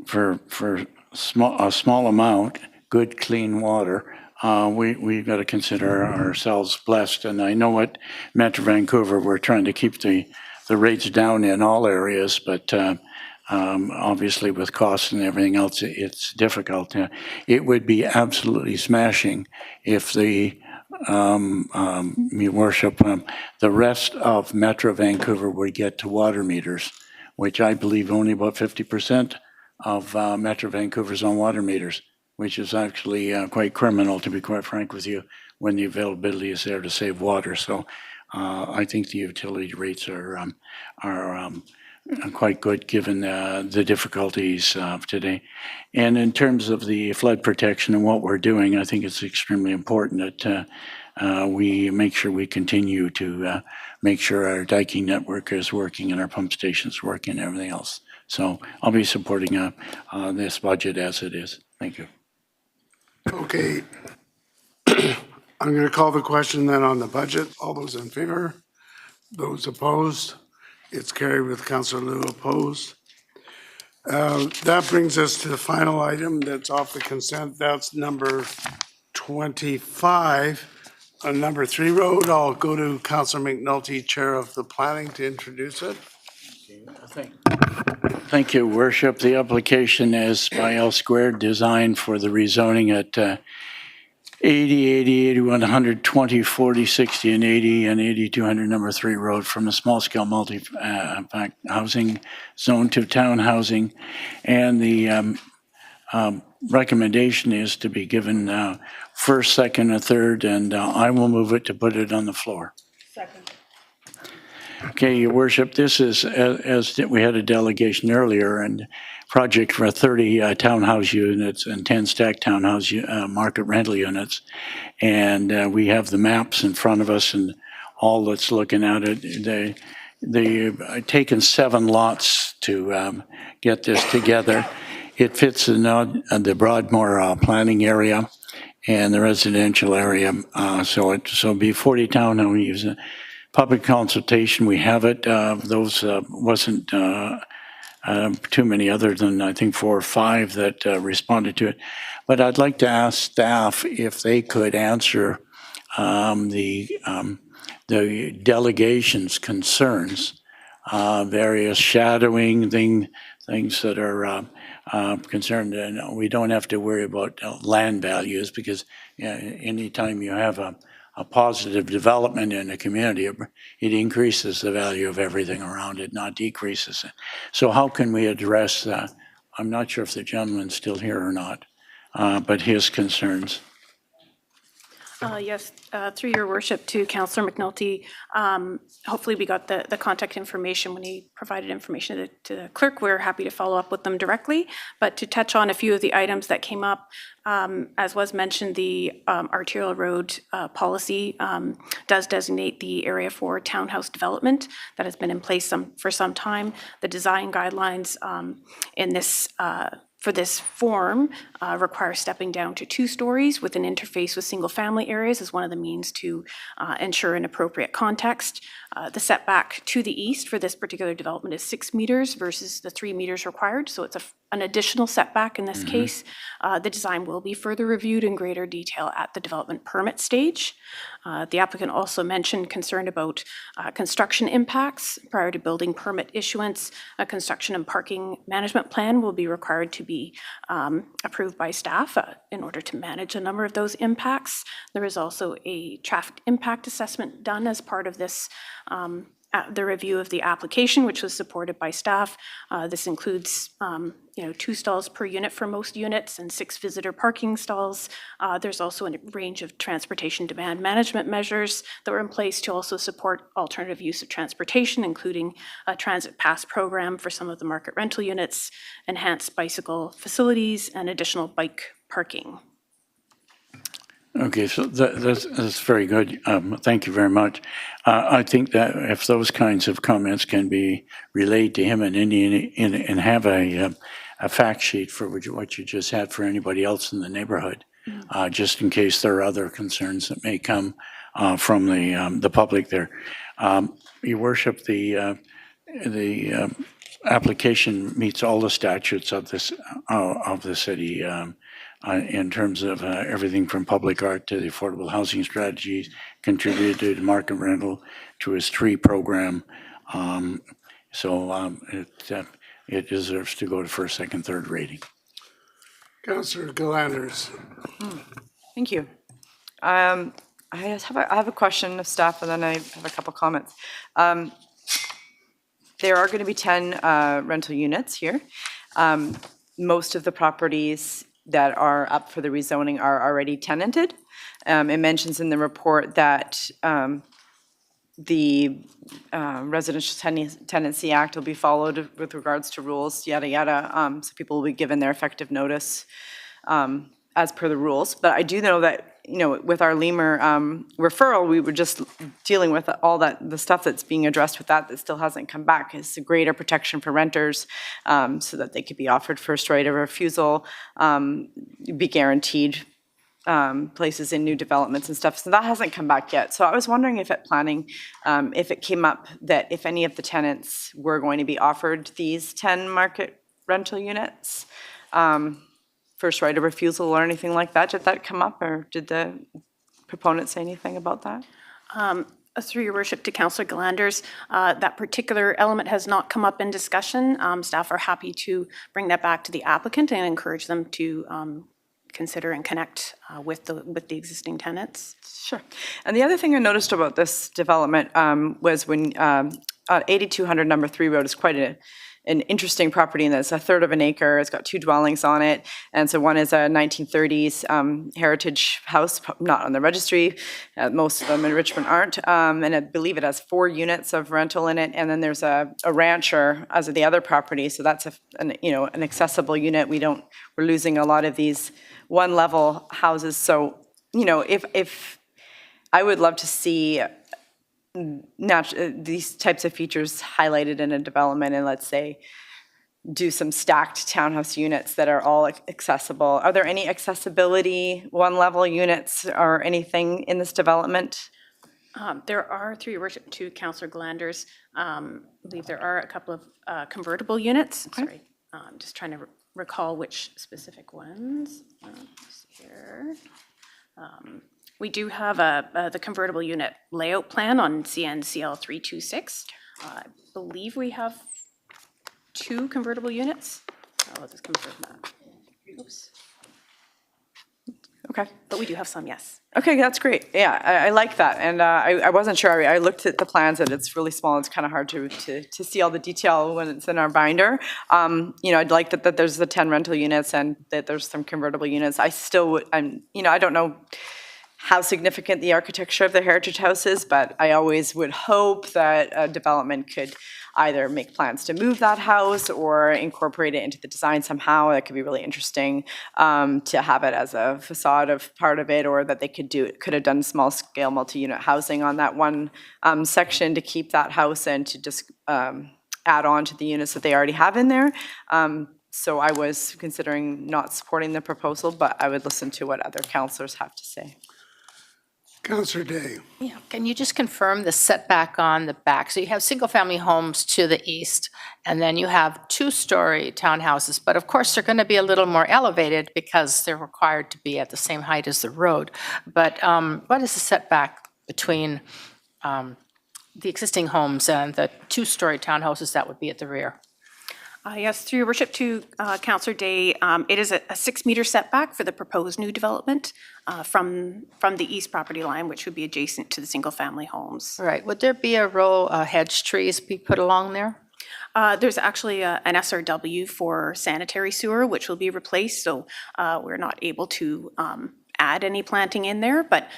for a small amount, good, clean water, we've got to consider ourselves blessed. And I know at Metro Vancouver, we're trying to keep the rates down in all areas, but obviously with costs and everything else, it's difficult. It would be absolutely smashing if Your Worship, the rest of Metro Vancouver would get to water meters, which I believe only about 50% of Metro Vancouver's on water meters, which is actually quite criminal, to be quite frank with you, when the availability is there to save water. So I think the utility rates are quite good given the difficulties of today. And in terms of the flood protection and what we're doing, I think it's extremely important that we make sure we continue to make sure our diking network is working and our pump stations working and everything else. So I'll be supporting this budget as it is. Thank you. Okay. I'm going to call the question then on the budget. All those in favor? Those opposed? It's carried with Councillor Liu opposed. That brings us to the final item that's off the consent. That's number 25. On number 3 road, I'll go to Councillor McNulty, Chair of the Planning, to introduce it. Thank you, Worship. The application is by L Squared, designed for the rezoning at 80, 80, 81, 120, 40, 60, and 80, and 8200 number 3 road from a small-scale multi-housing zone to town housing. And the recommendation is to be given first, second, and third, and I will move it to put it on the floor. Second. Okay, Your Worship, this is, as we had a delegation earlier, and project for 30 townhouse units and 10 stacked townhouse market rental units. And we have the maps in front of us and all that's looking at it. They've taken 7 lots to get this together. It fits in the Broadmoor planning area and the residential area. So it'll be 40 townhomes. Public consultation, we have it. Those wasn't too many other than I think 4 or 5 that responded to it. But I'd like to ask staff if they could answer the delegation's concerns, various shadowing things that are concerned. And we don't have to worry about land values because anytime you have a positive development in a community, it increases the value of everything around it, not decreases it. So how can we address that? I'm not sure if the gentleman's still here or not, but his concerns. Yes, through your worship to Councillor McNulty, hopefully we got the contact information when he provided information to the clerk. We're happy to follow up with them directly. But to touch on a few of the items that came up, as was mentioned, the arterial road policy does designate the area for townhouse development. That has been in place for some time. The design guidelines in this for this form requires stepping down to 2 stories with an interface with single-family areas as one of the means to ensure an appropriate context. The setback to the east for this particular development is 6 meters versus the 3 meters required, so it's an additional setback in this case. The design will be further reviewed in greater detail at the development permit stage. The applicant also mentioned concern about construction impacts. Prior to building permit issuance, a construction and parking management plan will be required to be approved by staff in order to manage a number of those impacts. There is also a traffic impact assessment done as part of this the review of the application, which was supported by staff. This includes 2 stalls per unit for most units and 6 visitor parking stalls. There's also a range of transportation demand management measures that were in place to also support alternative use of transportation, including a transit pass program for some of the market rental units, enhanced bicycle facilities, and additional bike parking. Okay, so that's very good. Thank you very much. I think that if those kinds of comments can be relayed to him and have a fact sheet for what you just had for anybody else in the neighborhood, just in case there are other concerns that may come from the public there. Your Worship, the application meets all the statutes of the city. In terms of everything from public art to the affordable housing strategies, contributed to market rental to his tree program. It deserves to go to first, second, third rating. Councillor Galanders. Thank you. I have a question of staff, and then I have a couple comments. There are going to be 10 rental units here. Most of the properties that are up for the rezoning are already tenanted. It mentions in the report that the Residential Tenancy Act will be followed with regards to rules, yada, yada. So people will be given their effective notice as per the rules. But I do know that, with our Lemur referral, we were just dealing with all the stuff that's being addressed with that still hasn't come back. It's a greater protection for renters so that they could be offered first right of refusal, be guaranteed places in new developments and stuff. So that hasn't come back yet. So I was wondering if at planning, if it came up that if any of the tenants were going to be offered these 10 market rental units, first right of refusal or anything like that. Did that come up, or did the proponent say anything about that? Through your worship to Councillor Galanders, that particular element has not come up in discussion. Staff are happy to bring that back to the applicant and encourage them to consider and connect with the existing tenants. Sure. And the other thing I noticed about this development was when 8200 number 3 road is quite an interesting property, and it's a third of an acre. It's got 2 dwellings on it, and so one is a 1930s heritage house, not on the registry. Most of them in Richmond aren't, and I believe it has 4 units of rental in it. And then there's a rancher as of the other property, so that's an accessible unit. We're losing a lot of these one-level houses. So if I would love to see these types of features highlighted in a development, and let's say do some stacked townhouse units that are all accessible. Are there any accessibility one-level units or anything in this development? There are, through your worship to Councillor Galanders, I believe there are a couple of convertible units. Okay. Sorry, I'm just trying to recall which specific ones. Here. We do have the convertible unit layout plan on CNCL 326. I believe we have 2 convertible units. I'll just confirm that. Oops. Okay. But we do have some, yes. Okay, that's great. Yeah, I like that. And I wasn't sure. I looked at the plans and it's really small. It's kind of hard to see all the detail when it's in our binder. I'd like that there's the 10 rental units and that there's some convertible units. I still would, I don't know how significant the architecture of the heritage house is, but I always would hope that a development could either make plans to move that house or incorporate it into the design somehow. That could be really interesting to have it as a facade of part of it, or that they could have done small scale multi-unit housing on that one section to keep that house and to just add on to the units that they already have in there. So I was considering not supporting the proposal, but I would listen to what other councillors have to say. Councillor Day. Yeah, can you just confirm the setback on the back? So you have single-family homes to the east, and then you have two-story townhouses, but of course, they're going to be a little more elevated because they're required to be at the same height as the road. But what is the setback between the existing homes and the two-story townhouses that would be at the rear? Yes, through your worship to Councillor Day, it is a 6-meter setback for the proposed new development from the east property line, which would be adjacent to the single-family homes. All right, would there be a row of hedge trees be put along there? There's actually an SRW for sanitary sewer, which will be replaced, so we're not able to add any planting in there, but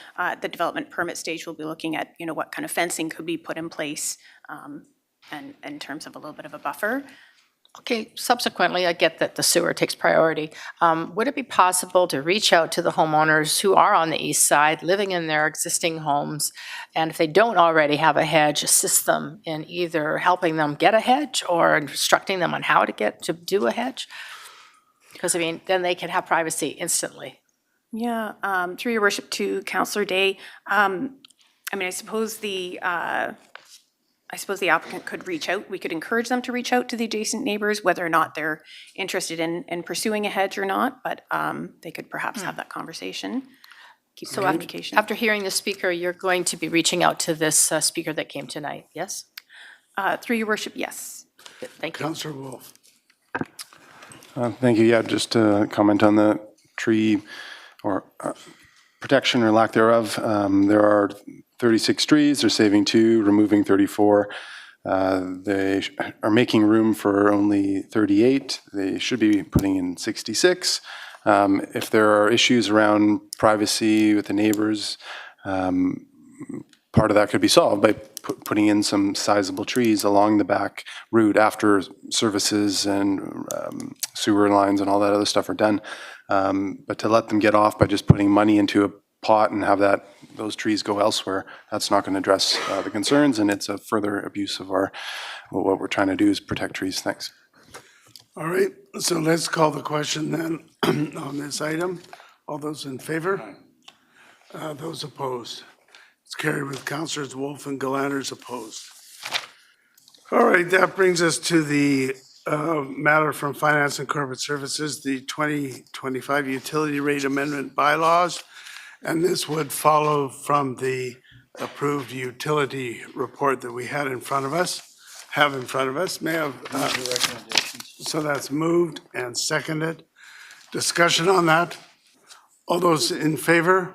the development permit stage will be looking at, what kind of fencing could be put in place and in terms of a little bit of a buffer. Okay, subsequently, I get that the sewer takes priority. Would it be possible to reach out to the homeowners who are on the east side, living in their existing homes, and if they don't already have a hedge, assist them in either helping them get a hedge or instructing them on how to do a hedge? Because, then they can have privacy instantly. Yeah, through your worship to Councillor Day, I suppose the applicant could reach out. We could encourage them to reach out to the adjacent neighbors, whether or not they're interested in pursuing a hedge or not, but they could perhaps have that conversation. Keep the communication. After hearing the speaker, you're going to be reaching out to this speaker that came tonight, yes? Through your worship, yes. Good, thank you. Councillor Wolf. Thank you. Yeah, just to comment on the tree or protection or lack thereof. There are 36 trees, they're saving 2, removing 34. They are making room for only 38. They should be putting in 66. If there are issues around privacy with the neighbors, part of that could be solved by putting in some sizable trees along the back route after services and sewer lines and all that other stuff are done. But to let them get off by just putting money into a pot and have those trees go elsewhere, that's not going to address the concerns, and it's a further abuse of what we're trying to do is protect trees. Thanks. All right, so let's call the question then on this item. All those in favor? Those opposed? It's carried with Councillors Wolf and Galanders opposed. All right, that brings us to the matter from Finance and Corporate Services, the 2025 Utility Rate Amendment Bylaws. And this would follow from the approved utility report that we had in front of us, May I have, so that's moved and seconded. Discussion on that? All those in favor?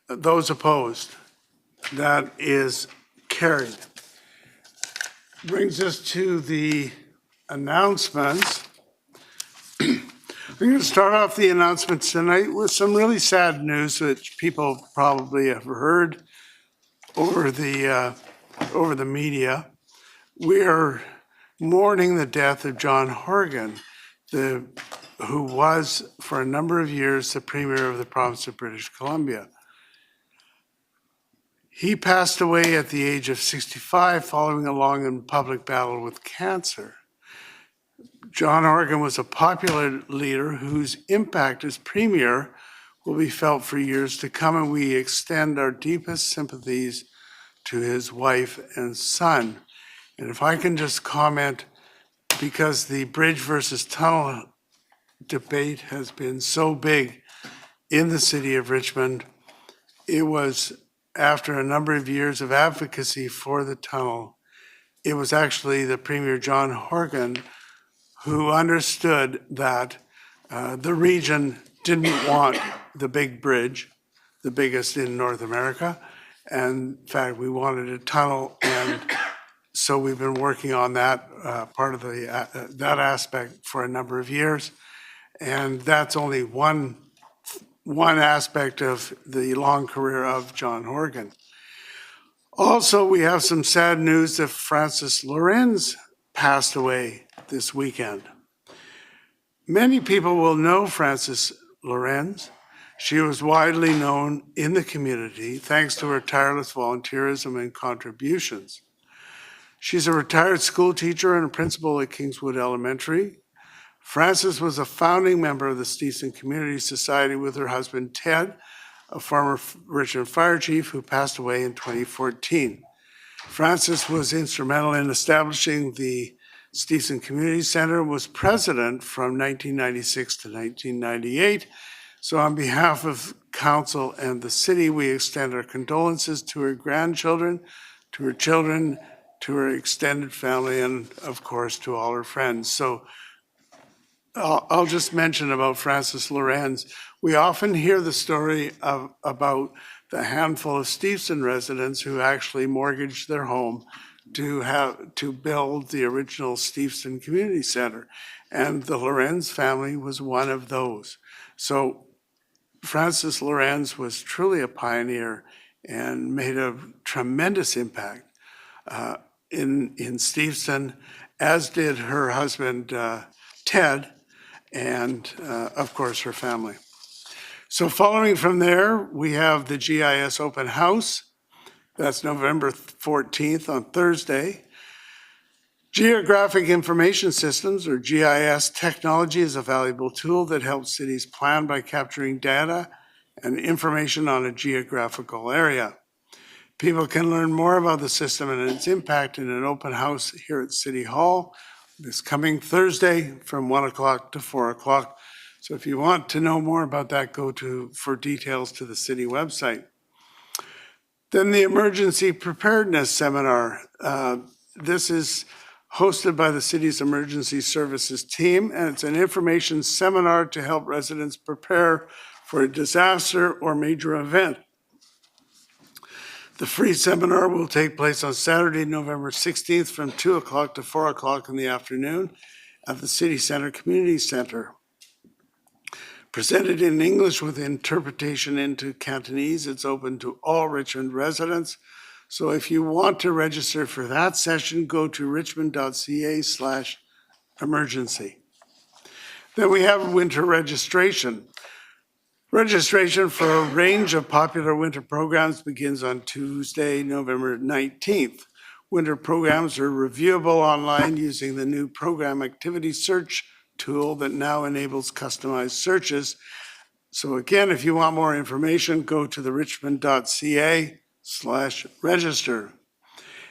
Those opposed? That is carried. Brings us to the announcements. We're going to start off the announcements tonight with some really sad news that people probably have heard over the media. We are mourning the death of John Horgan, who was for a number of years the Premier of the province of British Columbia. He passed away at the age of 65 following a long and public battle with cancer. John Horgan was a popular leader whose impact as Premier will be felt for years to come, and we extend our deepest sympathies to his wife and son. And if I can just comment, because the bridge versus tunnel debate has been so big in the city of Richmond, it was after a number of years of advocacy for the tunnel, it was actually the Premier John Horgan who understood that the region didn't want the big bridge, the biggest in North America. And in fact, we wanted a tunnel, and so we've been working on that part of that aspect for a number of years. And that's only one aspect of the long career of John Horgan. Also, we have some sad news that Frances Lorenz passed away this weekend. Many people will know Frances Lorenz. She was widely known in the community thanks to her tireless volunteerism and contributions. She's a retired school teacher and a principal at Kingswood Elementary. Frances was a founding member of the Steveston Community Society with her husband Ted, a former Richmond fire chief who passed away in 2014. Frances was instrumental in establishing the Steveston Community Center, was president from 1996 to 1998. So on behalf of council and the city, we extend our condolences to her grandchildren, to her children, to her extended family, and of course, to all her friends. So I'll just mention about Frances Lorenz. We often hear the story about the handful of Steveston residents who actually mortgaged their home to build the original Steveston Community Center. And the Lorenz family was one of those. So Frances Lorenz was truly a pioneer and made a tremendous impact in Steveston, as did her husband, Ted, and of course, her family. So following from there, we have the GIS Open House. That's November 14th on Thursday. Geographic Information Systems, or GIS technology, is a valuable tool that helps cities plan by capturing data and information on a geographical area. People can learn more about the system and its impact in an open house here at City Hall this coming Thursday from 1 o'clock to 4 o'clock. So if you want to know more about that, go for details to the city website. Then the Emergency Preparedness Seminar. This is hosted by the city's emergency services team, and it's an information seminar to help residents prepare for a disaster or major event. The free seminar will take place on Saturday, November 16th from 2 o'clock to 4 o'clock in the afternoon at the City Center Community Center. Presented in English with interpretation into Cantonese, it's open to all Richmond residents. So if you want to register for that session, go to richmond.ca/emergency. Then we have winter registration. Registration for a range of popular winter programs begins on Tuesday, November 19th. Winter programs are reviewable online using the new program activity search tool that now enables customized searches. So again, if you want more information, go to the richmond.ca/register.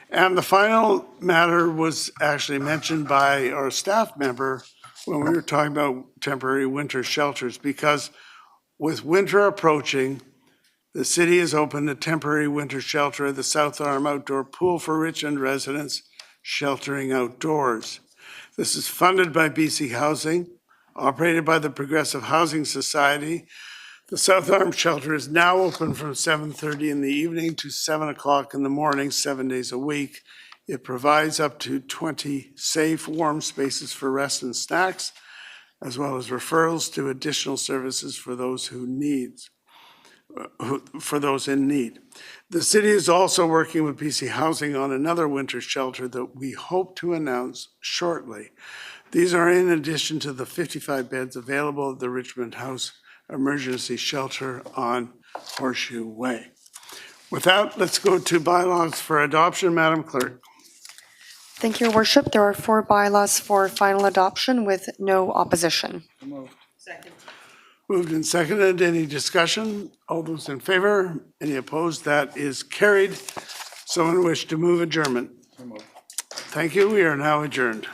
And the final matter was actually mentioned by our staff member when we were talking about temporary winter shelters, because with winter approaching, the city has opened a temporary winter shelter at the South Arm Outdoor Pool for Richmond residents sheltering outdoors. This is funded by BC Housing, operated by the Progressive Housing Society. The South Arm Shelter is now open from 7:30 in the evening to 7 o'clock in the morning, 7 days a week. It provides up to 20 safe, warm spaces for rest and snacks, as well as referrals to additional services for those in need. The city is also working with BC Housing on another winter shelter that we hope to announce shortly. These are in addition to the 55 beds available at the Richmond House Emergency Shelter on Horseshoe Way. With that, let's go to bylaws for adoption, Madam Clerk. Thank you, Your Worship. There are 4 bylaws for final adoption with no opposition. Moved and seconded. Any discussion? All those in favor? Any opposed? That is carried. Someone wish to move adjournment? Thank you. We are now adjourned.